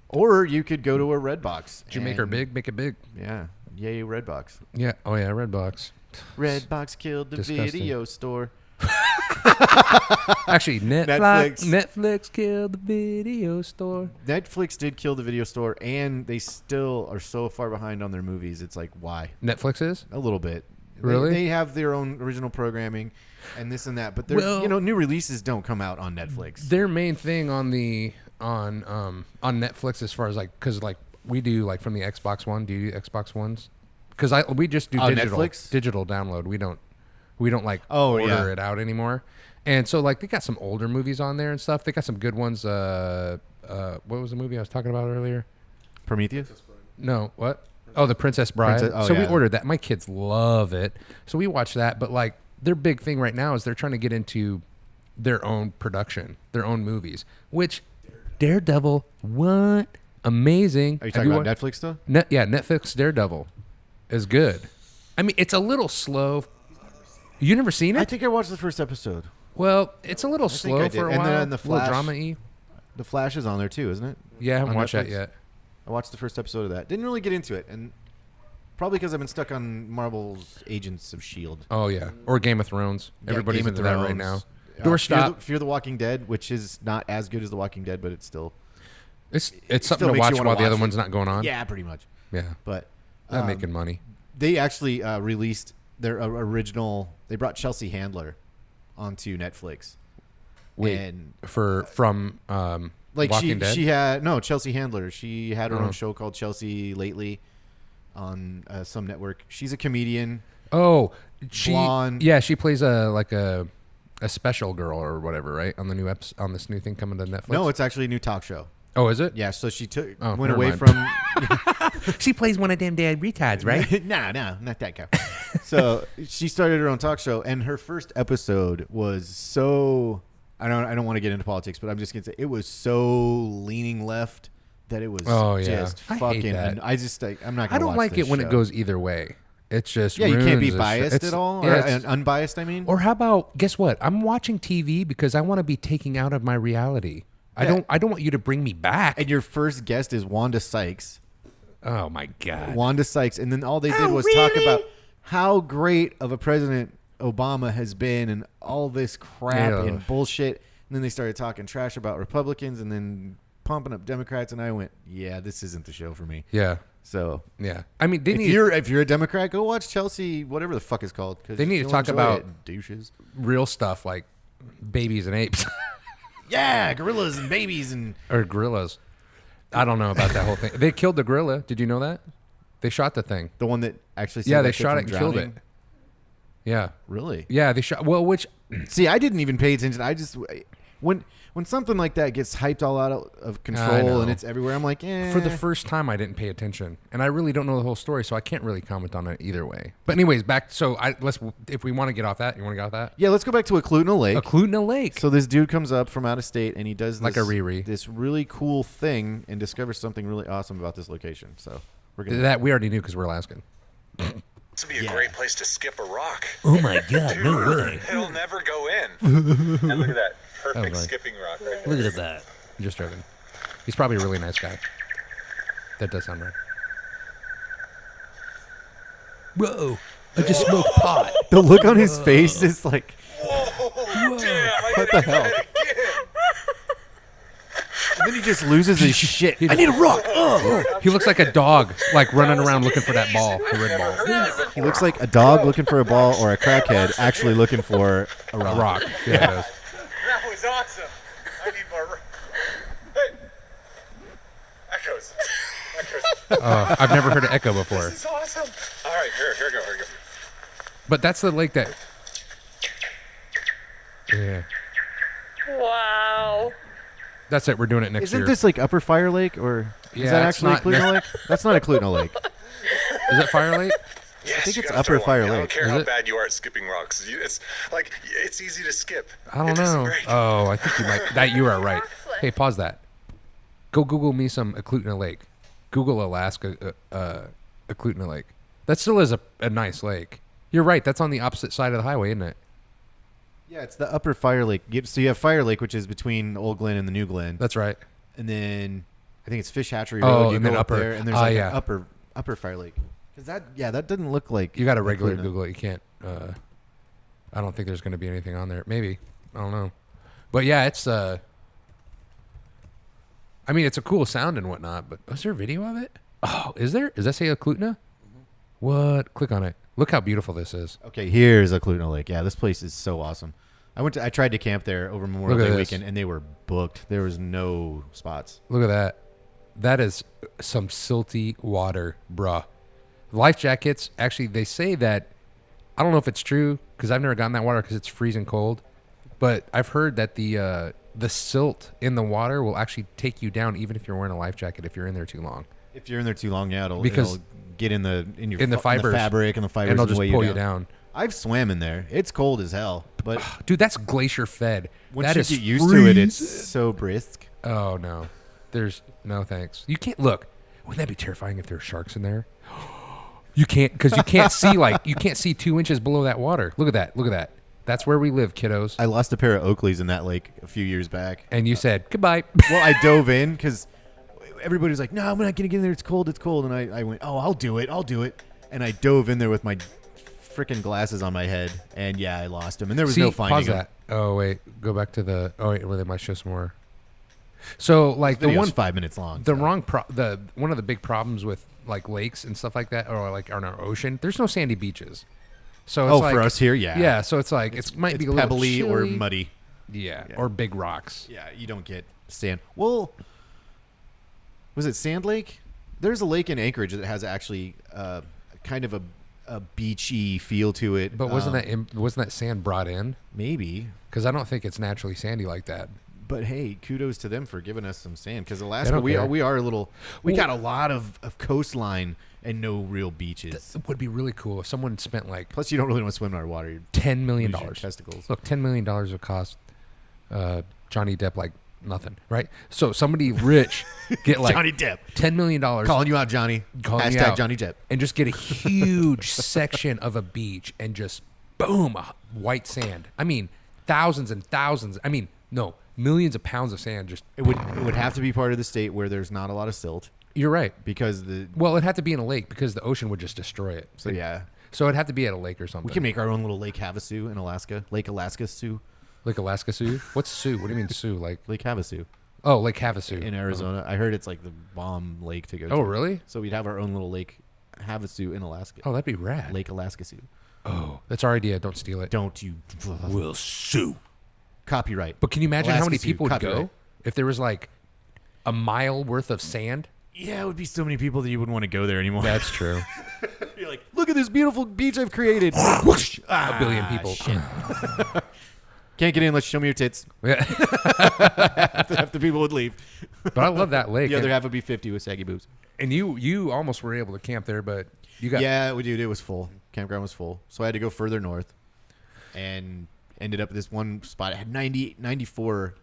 Or you could go to a Redbox. Did you make her and- big? Make it big. Yeah. Yay, Redbox. Yeah. Oh yeah, Redbox. Redbox killed the Disgusting. video store. Actually, Netflix. Netflix killed the video store. Netflix did kill the video store, and they still are so far behind on their movies. It's like, why? Netflix is? A little bit. Really? They have their own original programming and this and that, but new releases don't come out on Netflix. Their main thing on the on Netflix as far as like because like we do like from the Xbox One. Do you do Xbox Ones? Because we just do Netflix? digital download. We don't like Oh, order yeah. it out anymore. And so like they got some older movies on there and stuff. They got some good ones. What was the movie I was talking about earlier? Prometheus? No, what? Oh, The Princess Bride. Oh, so we yeah. ordered that. My kids love it. So we watch that. But like their big thing right now is they're trying to get into their own production, their own movies. Which Daredevil, what? Amazing. Are you talking about Netflix though? Yeah, Netflix Daredevil is good. I mean, it's a little slow. You never seen it? I think I watched the first episode. Well, it's a little think slow I did. for a And while. then the a little Flash- drama-y. The Flash is on there too, isn't it? Yeah, I haven't On watched that Netflix? yet. I watched the first episode of that. Didn't really get into it, and probably because I've been stuck on Marvel's Agents of S.H.I.E.L.D. Oh, yeah. Or Game of Thrones. Yeah, Everybody's Game of into that right now. Thrones. Doorstop. Fear the Walking Dead, which is not as good as The Walking Dead, but it's still It's it something still to makes you watch wanna while the other watch it. one's not going on. yeah, pretty much. Yeah. But Not making money. they actually released their original. They brought Chelsea Handler onto Netflix. Wait, and from like Walking Dead? she had Chelsea Handler. She had her Uh-huh. own show called Chelsea Lately on some network. She's a comedian. Oh, she Blonde. yeah, she plays a special girl or whatever, right? On the new on this new thing coming to Netflix. No, it's actually a new talk show. Oh, is it? Yeah, so she went never away mind. from. She plays one of them dead retards, right? No, not that guy. So she started her own talk show, and her first episode was so. I don't want to get into politics, but I'm just gonna say it was so leaning left that it was Oh, yeah. just I hate fucking. that. I just like I'm not. Gonna I don't watch like this it when show. it goes either way. It's just Yeah, you can't be ruins the show. biased It's- at all, yeah, or it's- unbiased. I mean, Or how about guess what? I'm watching TV because I want to be taken out of my reality. Yeah. I don't want you to bring me back. and your first guest is Wanda Sykes. Oh my god. Wanda Sykes, and then all they did Oh, was talk about how great of a president Obama has been, and all this crap Ew. and bullshit. And then they started talking trash about Republicans, and then pumping up Democrats. And I went, "Yeah, this isn't the show for me." Yeah. So Yeah. I mean, they if need you're a Democrat, go watch Chelsea, whatever the fuck it's called. 'Cause They need to you'll talk enjoy about- it, douches. real stuff like babies and apes. Yeah, gorillas and babies and Or gorillas. I don't know about that whole thing. They killed the gorilla. Did you know that? They shot the thing. the one that actually. Yeah, saved they that kid shot from it and killed drowning? it. Yeah. Really? Yeah, they shot. Well, which See, I didn't even pay attention. I just when something like that gets hyped all out of I control know. and it's everywhere, I'm like, for the first time I didn't pay attention, and I really don't know the whole story, so I can't really comment on it either way. But anyways, back. So let's if we want to get off that, you want to get off that? Yeah, let's go back to Eklutna Lake. Eklutna Lake. So this dude comes up from out of state and he does Like a Riri. this really cool thing and discovers something really awesome about this location. So we're gonna That we already knew because we're Alaskan. This would be a great place to skip a rock. Oh my God, no way. It'll never go in. And look at that perfect right. skipping rock right there. Look at that. I'm just joking. He's probably a really nice guy. That does sound right. Whoa. I just smoked pot. the look on his face is like, Whoa, damn, I what gotta the hell? hit it again. And then he just loses his shit. I need a rock. Oh. He looks like a dog, like running around looking for that ball, the red ball. He looks like a dog looking for a ball or a crackhead actually looking for a A rock. rock. Yeah, it does. That was awesome. I need more. Hey. Echoes. Echoes. I've never heard an echo before. This is awesome. All right, here we go. But that's the lake that. Yeah. Wow. That's it. We're doing it next Isn't year. this like Upper Fire Lake or Yeah, is that it's actually not- Eklutna Lake? That's not Eklutna Lake. Is that Fire Lake? Yes, think you it's gotta Upper throw Fire one. I Lake. don't care Is how it? bad you are at skipping rocks. It's like it's easy to skip. I don't It doesn't know. break. Oh, I think you might. That you are right. Hey, pause that. Go Google me some Eklutna Lake. Google Alaska Eklutna Lake. That still is a nice lake. You're right. That's on the opposite side of the highway, isn't it? Yeah, it's the Upper Fire Lake. So you have Fire Lake, which is between the Old Glen and the New Glen, That's right. and then I think it's Fish Hatchery Oh, Road. You and go then up upper. there, and there's Ah, like yeah. an Upper Fire Lake. Because that doesn't look like You got to regular Eklutna. Google it. You can't. I don't think there's going to be anything on there. Maybe. I don't know. But yeah, it's. I mean, it's a cool sound and whatnot. But is there a video of it? Oh, is there? Does that say Eklutna? What? Click on it. Look how beautiful this is. Okay, here's Eklutna Lake. Yeah, this place is so awesome. I tried to camp there over Memorial Look at Day this. weekend, and they were booked. There was no spots. Look at that. That is some silty water, bruh. Life jackets, actually, they say that, I don't know if it's true, because I've never gotten that water because it's freezing cold, but I've heard that the silt in the water will actually take you down even if you're wearing a life jacket if you're in there too long. If you're in there too long, yeah, it'll Because get in the fibers. fabric and the fibers And they'll just weigh pull you down. I've swam in there. It's cold as hell, but Dude, that's glacier fed. once That you is get used to it, it's freezing. so brisk. Oh, no. There's no thanks. You can't look. Wouldn't that be terrifying if there were sharks in there? You can't, because you can't see you can't see 2 inches below that water. Look at that. Look at that. That's where we live, kiddos. I lost a pair of Oakleys in that lake a few years back. And you said goodbye. Well, I dove in because everybody was like, "No, I'm not gonna get in there. It's cold. It's cold." And I went, "Oh, I'll do it. I'll do it." And I dove in there with my freaking glasses on my head, and yeah, I lost them. And there was See, no finding pause them. that. Oh wait, go back to the. Oh wait, well they might show some more. So like the Video's one 5 minutes long. the so. wrong one of the big problems with like lakes and stuff like that, or like on our ocean, there's no sandy beaches. So it's Oh, like, for us here, yeah. yeah. So it's like it might be a little pebbly or chilly. muddy. Yeah, Yeah. or big rocks. Yeah, you don't get sand. Well, was it Sand Lake? There's a lake in Anchorage that has actually kind of a beachy feel to it. But wasn't that sand brought in? maybe? Because I don't think it's naturally sandy like that. But hey, kudos to them for giving us some sand. Because Alaska, don't care. we are a little. We Well- got a lot of coastline and no real beaches. It would be really cool if someone spent like Plus, you don't really want to swim in our water. You $10 million. lose your testicles. Look, $10 million would cost Johnny Depp like nothing, right? So somebody rich get like Johnny Depp. $10 million. Calling you out, Johnny. Calling you Hashtag out. Johnny Depp. And just get a huge section of a beach and just boom, white sand. I mean, thousands and thousands. I mean, no, millions of pounds of sand. Just It would have to be part of the state where there's not a lot of silt you're right. because the Well, it'd have to be in a lake because the ocean would just destroy it. so yeah. So it'd have to be at a lake or something. We can make our own little Lake Havasu in Alaska. Lake Alaska Sioux. Like Alaska Sioux. What's Sioux? What do you mean Sioux? Like Lake Havasu oh, Lake Havasu in Arizona. I heard it's like the bomb lake to go to. Oh, really? So we'd have our own little Lake Havasu in Alaska. Oh, that'd be rad. Lake Alaska Sioux. Oh, that's our idea. Don't steal it. Don't you? We'll sue. Copyright. But can you imagine how Alaska many sued, people would copyright. go if there was like a mile worth of sand? Yeah, it would be so many people that you wouldn't want to go there anymore. That's true. You're like, look at this beautiful beach I've created. Whoosh. A billion people. Shit. Can't get in unless you show me your tits. Yeah. Half the people would leave. But I love that lake. The other half would be 50 with saggy boobs. And you almost were able to camp there, but you got Yeah, we did. It was full. Campground was full. So I had to go further north and ended up at this one spot. It had 94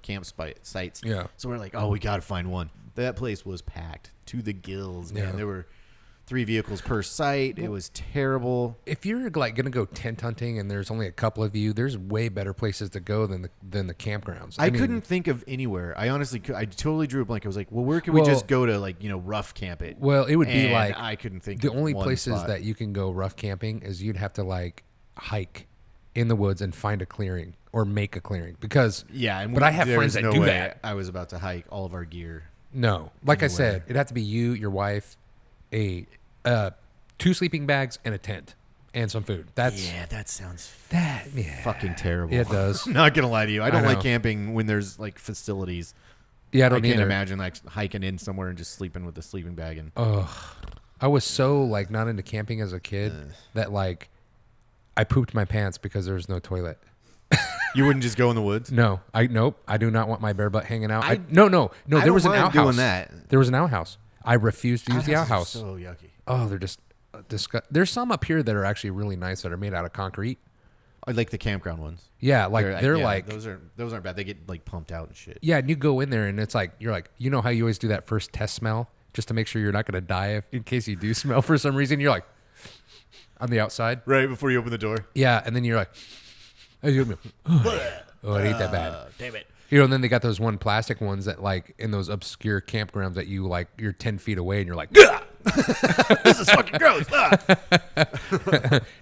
sites. Yeah. So we're like, oh, we got to find one. That place was packed to the gills, man. Yeah. There were 3 vehicles per site. It was terrible. If you're like gonna go tent hunting and there's only a couple of you, there's way better places to go than the campgrounds. I mean, couldn't think of anywhere. I honestly I totally drew a blank. I was like, well, where can we just go to, like, rough camp it? Well, it would be And like I couldn't think the of only one places spot. that you can go rough camping is you'd have to like hike in the woods and find a clearing or make a clearing because but I have there friends was that no do way that. I was about to hike all of our gear. No, like I said, Anywhere. it'd have to be you, your wife, a 2 sleeping bags and a tent and some food. That's That sounds fucking terrible. It does. Not gonna lie to you, I don't I like know. camping when there's like facilities. Yeah, I I don't can't either. imagine like hiking in somewhere and just sleeping with a sleeping bag and. I was so like not into camping as a kid that like I pooped my pants because there was no toilet. You wouldn't just go in the woods? No, I do not want my bare butt hanging out. I No. I There was don't an mind outhouse. doing that. There was an outhouse. I refused to use the outhouse. So yucky. Oh, they're just There's some up here that are actually really nice that are made out of concrete. I like the campground ones. Yeah, like they're yeah, like those aren't bad. They get like pumped out and shit. yeah, and you go in there and it's like you're like how you always do that first test smell just to make sure you're not going to die in case you do smell for some reason. You're like on the outside, Right before you open the door. yeah, and then you're like, oh, it ain't that bad. Damn it. And then they got those one plastic ones that like in those obscure campgrounds that you like you're 10 feet away and you're like, This is fucking gross.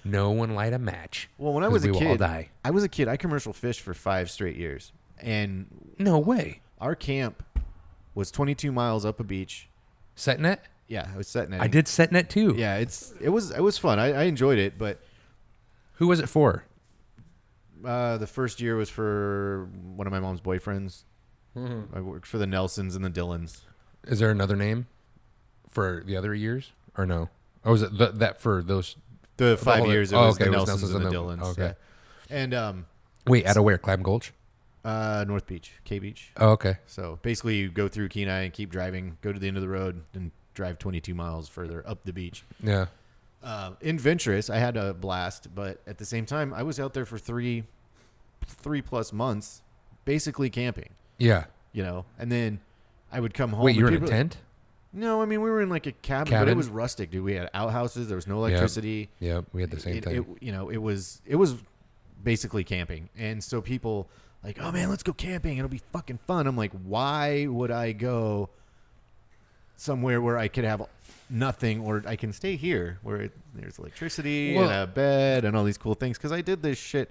no one light a match. Well, when I 'cause was a we will all kid, die. I commercial fished for 5 straight years, and No way. our camp was 22 miles up a beach. Set net? Yeah, I was setting it. I did set net too. Yeah, it was fun. I enjoyed it, but Who was it for? the first year was for one of my mom's boyfriends. Mm-hmm. I worked for the Nelsons and the Dillons. Is there another name for the other years or no? Or was it that for those? The 5 whole- years, it oh, was okay, the it was Nelsons and the Nelsons Dillons. and the- okay. Yeah. And Wait, out of where? Clam Gulch? North Beach, K Beach. Oh, okay. So basically, you go through Kenai and keep driving, go to the end of the road, and drive 22 miles further up the beach. Yeah. Adventurous. I had a blast, but at the same time, I was out there for three plus months, basically camping. Yeah. And then I would come home. Wait, you were and in a people- tent? No, I mean we were in like a cabin, but it was rustic, dude. We had outhouses. There was no electricity. Yeah, we had the same thing. It was basically camping, and so people like, oh man, let's go camping. It'll be fucking fun. I'm like, why would I go somewhere where I could have nothing, or I can stay here where there's electricity and a bed and all these cool things? Because I did this shit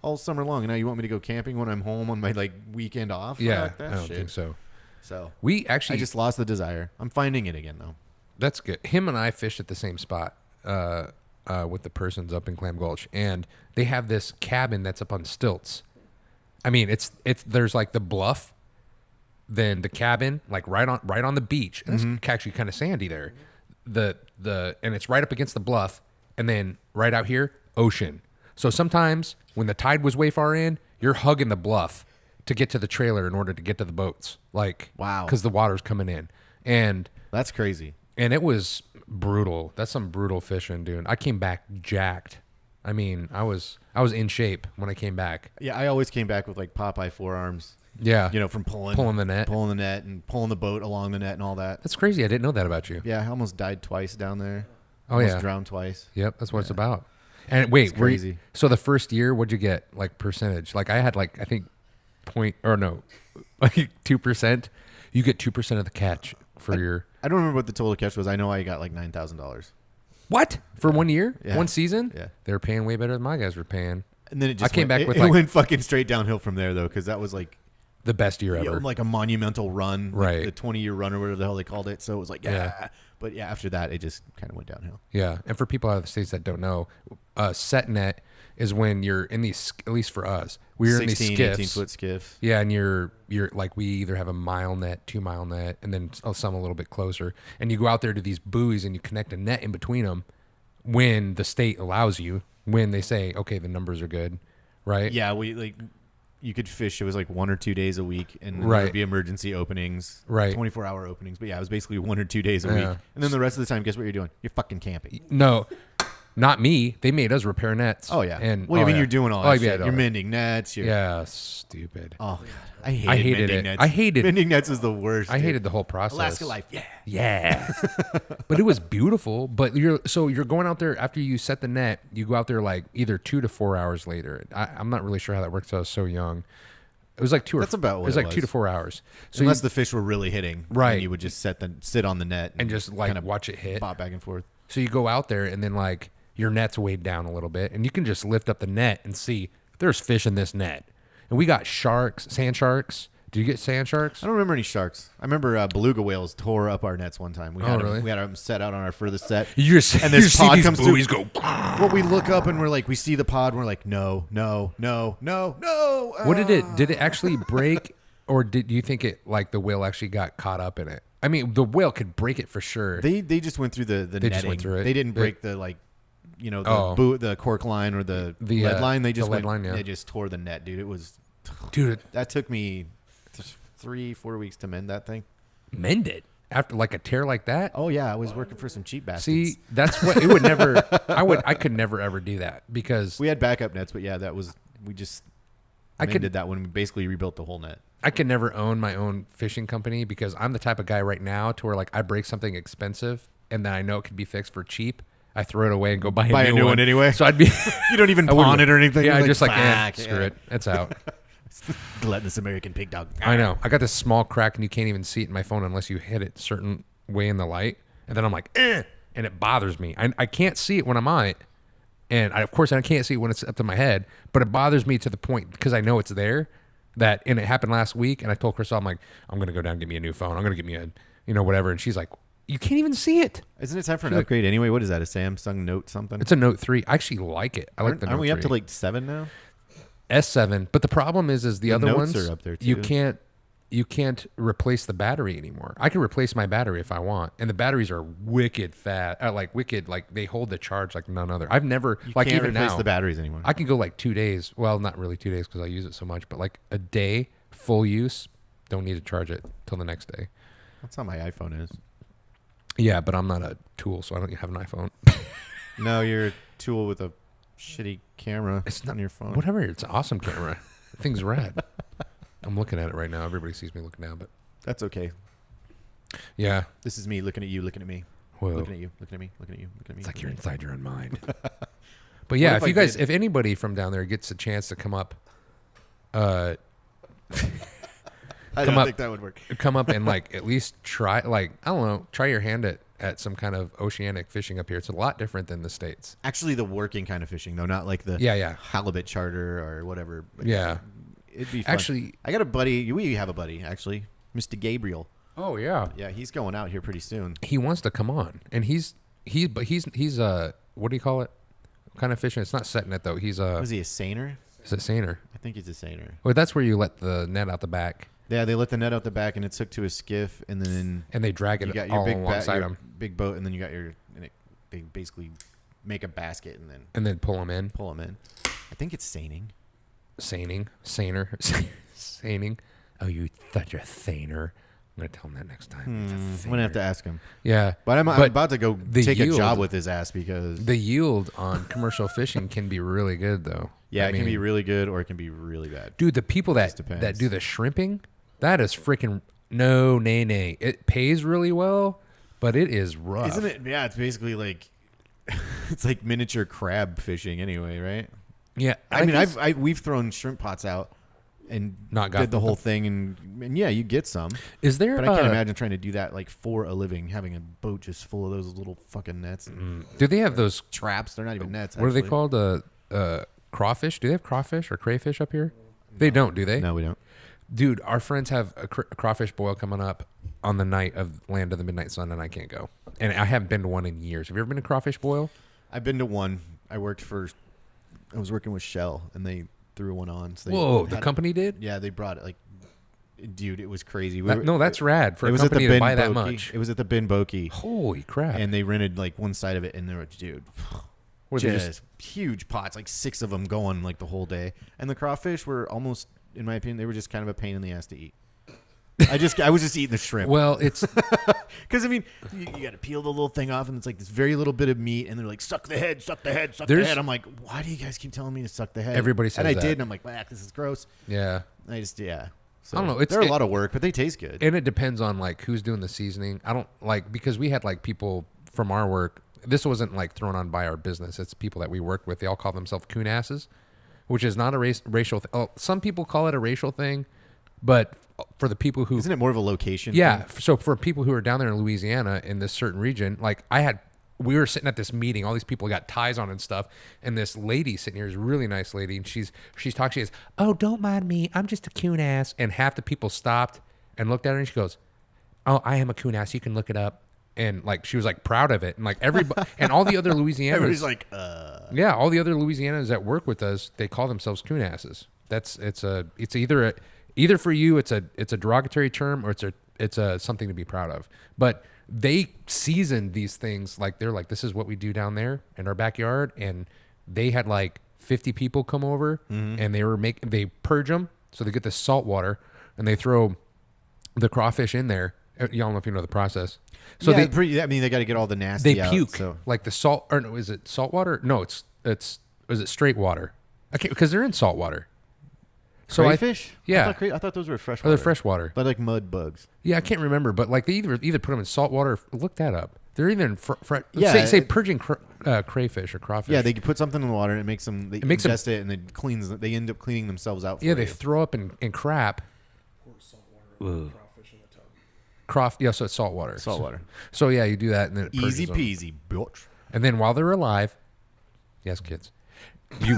all summer long, and now you want me to go camping when I'm home on my like weekend off? Yeah, Fuck that I don't shit. think so. So We actually I just lost the desire. I'm finding it again though. That's good. Him and I fished at the same spot with the persons up in Clam Gulch, and they have this cabin that's up on stilts. I mean, it's there's like the bluff, then the cabin, like right on the beach, and it's actually kind of sandy there. And it's right up against the bluff, and then right out here, ocean. So sometimes when the tide was way far in, you're hugging the bluff to get to the trailer in order to get to the boats. Like, wow, because the water's coming in, and that's crazy. And it was brutal. That's some brutal fishing, dude. I came back jacked. I mean, I was in shape when I came back. Yeah, I always came back with like Popeye forearms. Yeah, from pulling the net, and pulling the boat along the net and all that. That's crazy. I didn't know that about you. Yeah, I almost died twice down there. Oh almost yeah, drowned twice. Yep, that's what it's about. And wait, it's crazy. So the first year, what'd you get like percentage? Like I had like I think 2%. You get 2% of the catch for your. I don't remember what the total catch was. I know I got like $9,000. What for 1 year, Yeah. 1 season? Yeah, they were paying way better than my guys were paying. And then it just I came back with it like went fucking straight downhill from there though, because that was like the best year ever. Like a monumental run, right? Like the 20-year run or whatever the hell they called it. So it was like but yeah, after that it just kind of went downhill. Yeah, and for people out of the States that don't know, set net is when you're in these, at least for us, we're in these 16, skiffs. 18-foot skiff. Yeah, and you're like, we either have a mile net, 2 mile net, and then some a little bit closer. And you go out there to these buoys and you connect a net in between them when the state allows you, when they say, okay, the numbers are good, right? Yeah, you could fish. It was like 1 or 2 days a week, and then Right. there would be emergency openings, Right. 24-hour openings. But yeah, it was basically 1 or 2 days a week, and then the rest of the time, guess what you're doing? You're fucking camping. No, not me. They made us repair nets. Oh yeah, And well, I mean, yeah. you're doing all Oh, that. yeah, Shit. all You're that. mending nets. Yeah, stupid. Oh god, I hated mending it. nets. I hated mending nets is the worst. I dude. hated the whole process. Alaska life. Yeah. Yeah. But it was beautiful. But you're going out there after you set the net, you go out there like either 2 to 4 hours later. I'm not really sure how that works. I was so young. It was like That's about what it was it like was. 2 to 4 hours. So Unless the fish were really hitting, Right. then you would just sit on the net and just like kinda watch it hit. pop back and forth. So you go out there and then like your net's weighed down a little bit and you can just lift up the net and see there's fish in this net. And we got sharks, sand sharks. Do you get sand sharks? I don't remember any sharks. I remember beluga whales tore up our nets one time. We had really? we had them set out on our furthest set. You just and this you see pod these comes buoys through. go. Well, we look up and we're like, we see the pod. And we're like, no. What did it actually break, or did you think it like the whale actually got caught up in it? I mean, the whale could break it for sure. They just went through the They netting. just went through it. They didn't break the the cork line or the lead line. They just the lead line, yeah. They just tore the net, dude. It was, Dude, that took me 3-4 weeks to mend that thing. mend it after like a tear like that. Oh yeah, I was working for some cheap bastards. See, that's what it would never. I could never ever do that because we had backup nets, but yeah, we just did that when we basically rebuilt the whole net. I could never own my own fishing company because I'm the type of guy right now to where like I break something expensive and then I know it can be fixed for cheap. I throw it away and go buy a new one anyway. So I'd be. You don't even I wouldn't- pawn it or anything. Yeah, You're I just like "Fuck, screw it. It's out. Gluttonous American pig dog. I know. I got this small crack and you can't even see it in my phone unless you hit it a certain way in the light. And then I'm like, and it bothers me. I can't see it when I'm on it. And of course I can't see it when it's up to my head, but it bothers me to the point because I know it's there and it happened last week. And I told Crystal, I'm like, I'm going to go down and get me a new phone. I'm going to get me a, whatever. And she's like, you can't even see it. Isn't it time for an upgrade anyway? What is that? A Samsung Note something? It's a Note 3. I actually like it. I like the Note 3. Aren't we up to like 7 now? S7, but the problem is the other notes ones are up there you too. can't replace the battery anymore. I can replace my battery if I want, and the batteries are wicked fat, like they hold the charge like none other. I've never You like can't even replace now the batteries anymore. I can go like 2 days. Well, not really 2 days because I use it so much, but like a day full use. Don't need to charge it till the next day. That's how my iPhone is. Yeah, but I'm not a tool, so I don't have an iPhone. No, you're a tool with a shitty camera. It's not on your phone. Whatever. It's an awesome camera. The thing's rad. I'm looking at it right now. Everybody sees me looking down, but That's okay. yeah. This is me looking at you, looking at me. Whoa. Looking at you, looking at me, looking at you, looking at me. It's like looking you're at me. inside your own mind. But yeah, if if you I guys, did- if anybody from down there gets a chance to come up, I come don't up- think that would work. come up and like at least try, like I don't know, try your hand at some kind of oceanic fishing up here. It's a lot different than the States. Actually, the working kind of fishing though, not like the Yeah. halibut charter or whatever. But Yeah. it'd be fun. Actually- I got a buddy. We have a buddy actually, Mr. Gabriel. Oh yeah. Yeah, he's going out here pretty soon. He wants to come on, and he's what do you call it? What kind of fishing? It's not setting it though. He's Was he a seiner? is it seiner? I think he's a seiner. Well, that's where you let the net out the back Yeah, they let the net out the back and it's hooked to a skiff, and then and they drag you it got your all big alongside your them, big boat, and then you got they basically make a basket and then and then pull them in. pull them in. I think it's seining. Seining. Oh, you such a saner. I'm gonna tell him that next time. I'm gonna have to ask him. Yeah, But I'm about to go the take a yield- job with his ass because The yield on commercial fishing can be really good, though. yeah, I it can be mean, really good or it can be really bad. dude. The people just that depends. do the shrimping, that is freaking nay. It pays really well, but it is rough. Isn't it? Yeah, it's basically like it's like miniature crab fishing anyway, right? Yeah, I mean, guess- we've thrown shrimp pots out and Not got did the them. whole thing, and yeah, you get some. Is there? But I can't imagine trying to do that like for a living, having a boat just full of those little fucking nets and Do they have those? traps. They're not even nets. What are they actually. called? Crawfish? Do they have crawfish or crayfish up here? They don't, do they? No, we don't. Dude, our friends have a crawfish boil coming up on the night of Land of the Midnight Sun, and I can't go. And I haven't been to one in years. Have you ever been to crawfish boil? I've been to one. I worked for I was working with Shell, and they threw one on. So they Whoa, the had- company did? Yeah, they brought it. Like, dude, it was crazy. No, that's rad for It a was at the company to Ben buy that Boki. much. It was at the Ben Boki, Holy crap. and they rented like one side of it, and there were, dude, Were they just huge pots, like 6 of them going like the whole day. And the crawfish were almost, in my opinion, they were just kind of a pain in the ass to eat. I was just eating the shrimp. Well, it's Because, I mean, you got to peel the little thing off, and it's like this very little bit of meat, and they're like, suck the head, suck the head, suck the head. I'm like, why do you guys keep telling me to suck the head? Everybody says and I that. did, and I'm like, whack, this is gross. yeah. I just, yeah. So, I don't know. They're a lot of work, but they taste good. And it depends on like who's doing the seasoning. I don't like because we had like people from our work. This wasn't like thrown on by our business. It's people that we worked with. They all call themselves coon asses, which is not a racial thing. Oh, some people call it a racial thing, but for the people who Isn't it more of a location yeah, thing? so for people who are down there in Louisiana in this certain region, like we were sitting at this meeting, all these people got ties on and stuff, and this lady sitting here is a really nice lady, and she's talking, she goes, oh, don't mind me, I'm just a coon ass, and half the people stopped and looked at her, and she goes, oh, I am a coon ass, you can look it up, and like she was like proud of it, and like everybody, and all the other Louisianans, Everybody's like, yeah, all the other Louisianans that work with us, they call themselves coon asses. It's either for you, it's a derogatory term, or it's a something to be proud of. But they seasoned these things like they're like, this is what we do down there in our backyard, and they had like 50 people come over, and they purge them, so they get the salt water, and they throw the crawfish in there. Y'all don't know if you know the process. So yeah, they they got to get all the nasty they out, puke so. like the salt, or no, is it salt water? No, is it straight water? Okay, because they're in salt water. So Crayfish? yeah. I thought those were fresh Oh, water. they're freshwater. But like mud bugs. Yeah, I can't remember, but like they either put them in salt water. Look that up. They're even Yeah, say purging crayfish or crawfish. Yeah, they could put something in the water and it makes them. They makes them- ingest it and it cleans. They end up cleaning themselves out. For yeah, they you. throw up and crap. Yeah, so it's salt water. Salt water. So yeah, you do that and then it purges Easy them. peasy, bitch. And then while they're alive, yes, kids, you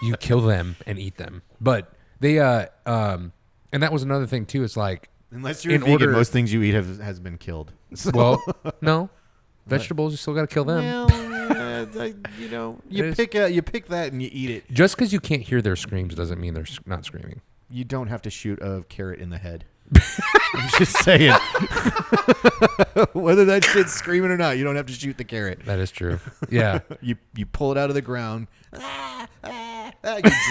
you kill them and eat them. But they and that was another thing too. It's like Unless you're a vegan, most things you eat has been killed. So. well, no, vegetables you still got to kill them. Well, you pick that and you eat it. Just because you can't hear their screams doesn't mean they're not screaming. You don't have to shoot a carrot in the head. I'm just saying. Whether that shit's screaming or not, you don't have to shoot the carrot. That is true. Yeah. You pull it out of the ground. You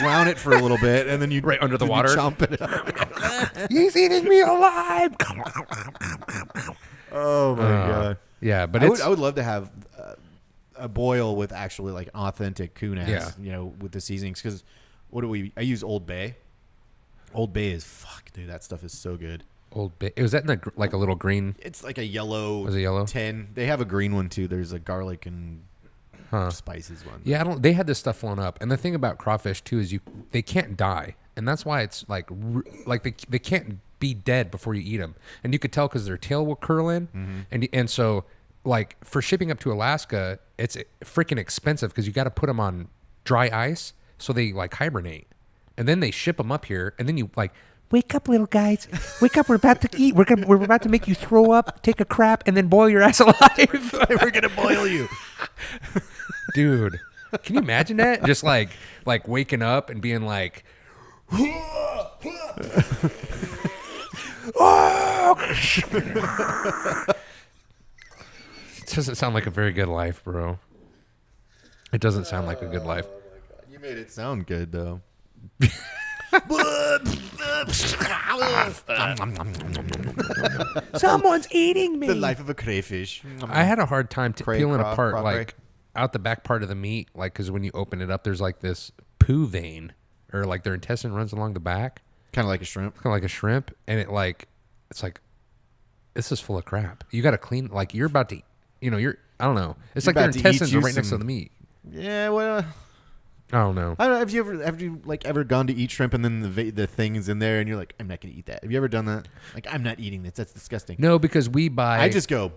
drown it for a little bit, and then you Right under the then water. You chomp it up. He's eating me alive. Oh my god. Yeah, but I would love to have a boil with actually like authentic coon ass, Yeah. with the seasonings. Because I use Old Bay. Old Bay is dude. That stuff is so good. Old Bay. Was that in like a little green? It's like a yellow. Was it yellow? 10. They have a green one too. There's a garlic and spices one. Yeah, they had this stuff flown up, and the thing about crawfish too is they can't die, and that's why it's like they can't be dead before you eat them, and you could tell because their tail will curl in, and so like for shipping up to Alaska, it's freaking expensive because you got to put them on dry ice so they like hibernate, and then they ship them up here, and then you like. Wake up, little guys! Wake up! We're about to eat. We're about to make you throw up, take a crap, and then boil your ass alive. We're gonna boil you, dude. Can you imagine that? Just like waking up and being like, it doesn't sound like a very good life, bro. It doesn't sound like a good life. You made it sound good though. Someone's eating me. The life of a crayfish. I had a hard time peeling apart crawfish. like out the back part of the meat, like because when you open it up, there's like this poo vein, or like their intestine runs along the back, Kind of like a shrimp. kind of like a shrimp, and it's like this is full of crap. You got to clean. Like you're about to, I don't know. It's You're like their about to eat intestines are you right next to some- the meat. Yeah, well, I don't know. I don't know. Have you ever gone to eat shrimp and then the thing is in there and you're like, I'm not gonna eat that. Have you ever done that? Like, I'm not eating this. That's disgusting. No, because we buy. I just go.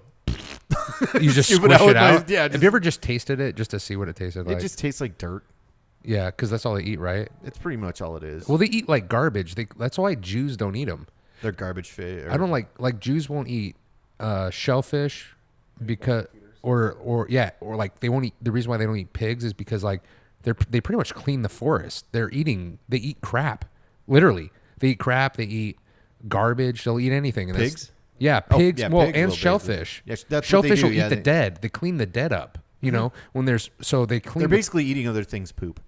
you just scoop squish it with my- out. yeah, Have you ever just tasted it just to see what it tasted like? It just tastes like dirt. Yeah, because that's all they eat, right? It's pretty much all it is. Well, they eat like garbage. That's why Jews don't eat them. They're garbage fish. I don't like Jews won't eat shellfish because or like they won't eat. The reason why they don't eat pigs is because like They pretty much clean the forest. They eat crap. Literally. They eat crap, they eat garbage, they'll eat anything. And Pigs? Yeah, Oh, pigs. yeah, well, pigs and will shellfish. basically. Yes, that's what they shellfish do, will yeah, eat the they- dead. They clean the dead up. You know, when there's they clean. They're basically eating other things' poop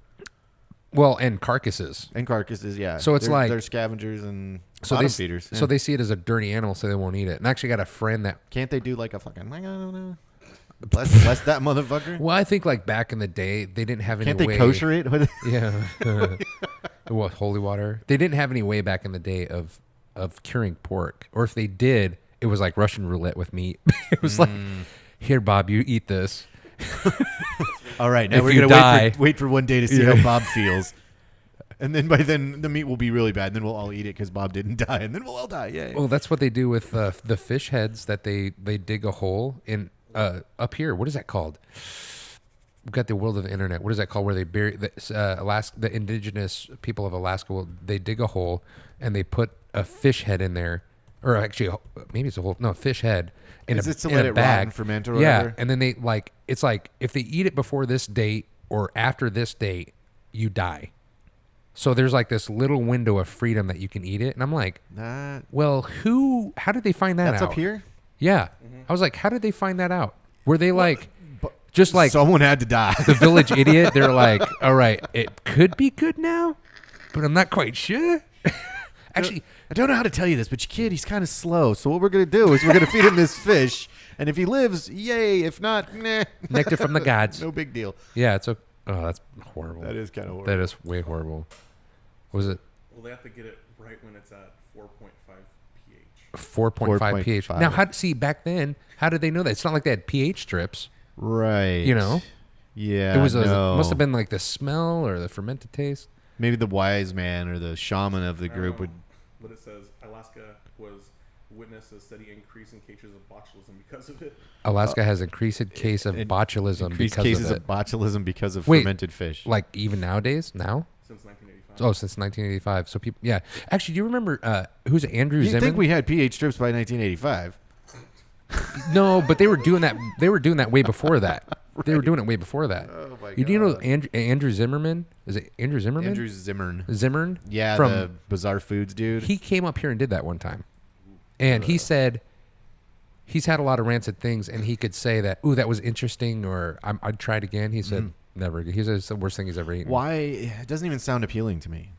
and carcasses. and carcasses. Yeah. So it's like- they're scavengers and So bottom they feeders. so they see it as a dirty animal, so they won't eat it. And I actually got a friend that. Can't they do like a fucking? I don't know. Bless that motherfucker. Well, I think like back in the day, they didn't have any Can't they way. kosher it? Yeah. What, holy water? They didn't have any way back in the day of curing pork, or if they did, it was like Russian roulette with meat. It was like, here, Bob, you eat this. All right, now If we're you gonna die- wait for one day to see how Bob feels, and then by then the meat will be really bad. And then we'll all eat it because Bob didn't die, and then we'll all die. Yay! Well, that's what they do with the fish heads that they dig a hole in up here. What is that called? We've got the world of the internet. What is that called? Where they bury the indigenous people of Alaska? They dig a hole and they put a fish head in there, or actually maybe it's a fish head in Is a, it to in let a it rot bag. and ferment or yeah, whatever? and then they it's like if they eat it before this date or after this date, you die. So there's like this little window of freedom that you can eat it, and I'm like, That well, how did they find that that's out? up here. Yeah. I was like, how did they find that out? Were they like, just like Someone had to die. the village idiot? They're like, all right, it could be good now, but I'm not quite sure. Actually, I don't know how to tell you this, but your kid, he's kind of slow. So what we're gonna do is we're gonna feed him this fish, and if he lives, yay. If not, nah. nectar from the gods. No big deal. Yeah, it's a. Oh, that's horrible. That is kind of horrible. That is way horrible. Was it Well, they have to get it right when it's at 4.5 pH. 4.5 pH? 4.5. Now, back then, how did they know that? It's not like they had pH strips. Right. You know? Yeah. It was no. must have been like the smell or the fermented taste. Maybe the wise man or the shaman of the group would. But it says Alaska was witnessed a steady increase in cases of botulism because of it. Alaska has increased case of botulism Increased because cases of of it. botulism because of Wait, fermented fish. Like even nowadays? Now? Since 1985. Oh, since 1985. So people, yeah. Actually, do you remember who's Andrew you Zimmern? think we had pH strips by 1985? No, but they were doing that. They were doing that way before that. They were doing it way before that. Oh my You do you know Andrew Zimmerman? Is it Andrew Zimmerman? Andrew Zimmern. Zimmern? Yeah, From the Bizarre Foods dude. he came up here and did that one time, and he said he's had a lot of rancid things, and he could say that, "Ooh, that was interesting," or "I'd try it again." He said, "Never." He said it's the worst thing he's ever eaten. Why? It doesn't even sound appealing to me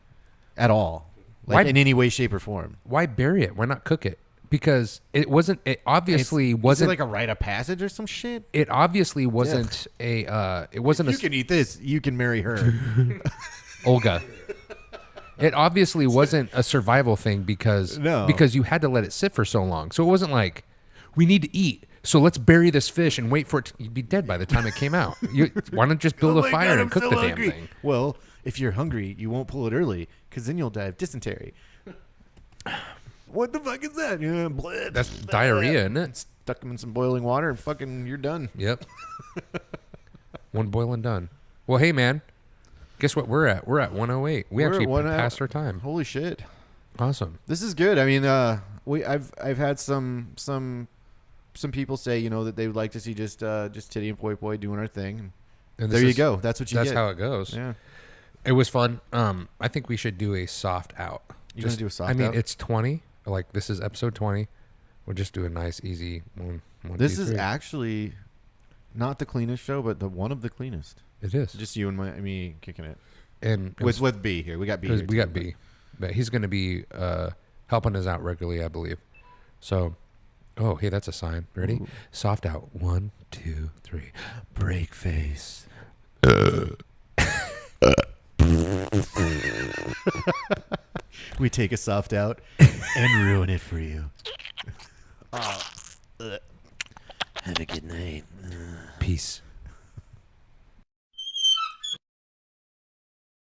at all. Like Why- in any way, shape, or form. Why bury it? Why not cook it? Because it wasn't. It obviously Is it wasn't like a rite of passage or some shit? It obviously wasn't a. It wasn't You can eat this. You can marry her. Olga. It obviously wasn't a survival thing because you had to let it sit for so long. So it wasn't like we need to eat. So let's bury this fish and wait for it to you'd be dead by the time it came out. Why not just build Oh a my fire God, and I'm cook so the hungry. damn thing? Well, if you're hungry, you won't pull it early because then you'll die of dysentery. What the fuck is that? Yeah, bleh, That's bleh. diarrhea, isn't it? Stuck them in some boiling water and fucking you're done. Yep. One boil and done. Well, hey man, guess what we're at? We're at 108. We We're actually at 1 passed our time. Holy shit. Awesome. This is good. I mean, I've had some people say, you know, that they would like to see just Titty and Poi Poi doing our thing. And there you go. That's what you That's get. how it goes. Yeah. It was fun. I think we should do a soft out. You gonna do a soft I mean, out? it's 20. Like this is episode 20. We'll just do a nice, easy one. This two, is three. actually not the cleanest show, but the one of the cleanest. It is. Just you and me kicking it. And with B here. We got B here. We got B. But he's going to be helping us out regularly, I believe. So, oh, hey, that's a sign. Ready? Ooh. Soft out. 1, 2, 3. Break face. We take a soft out and ruin it for you. Have a good night. Peace.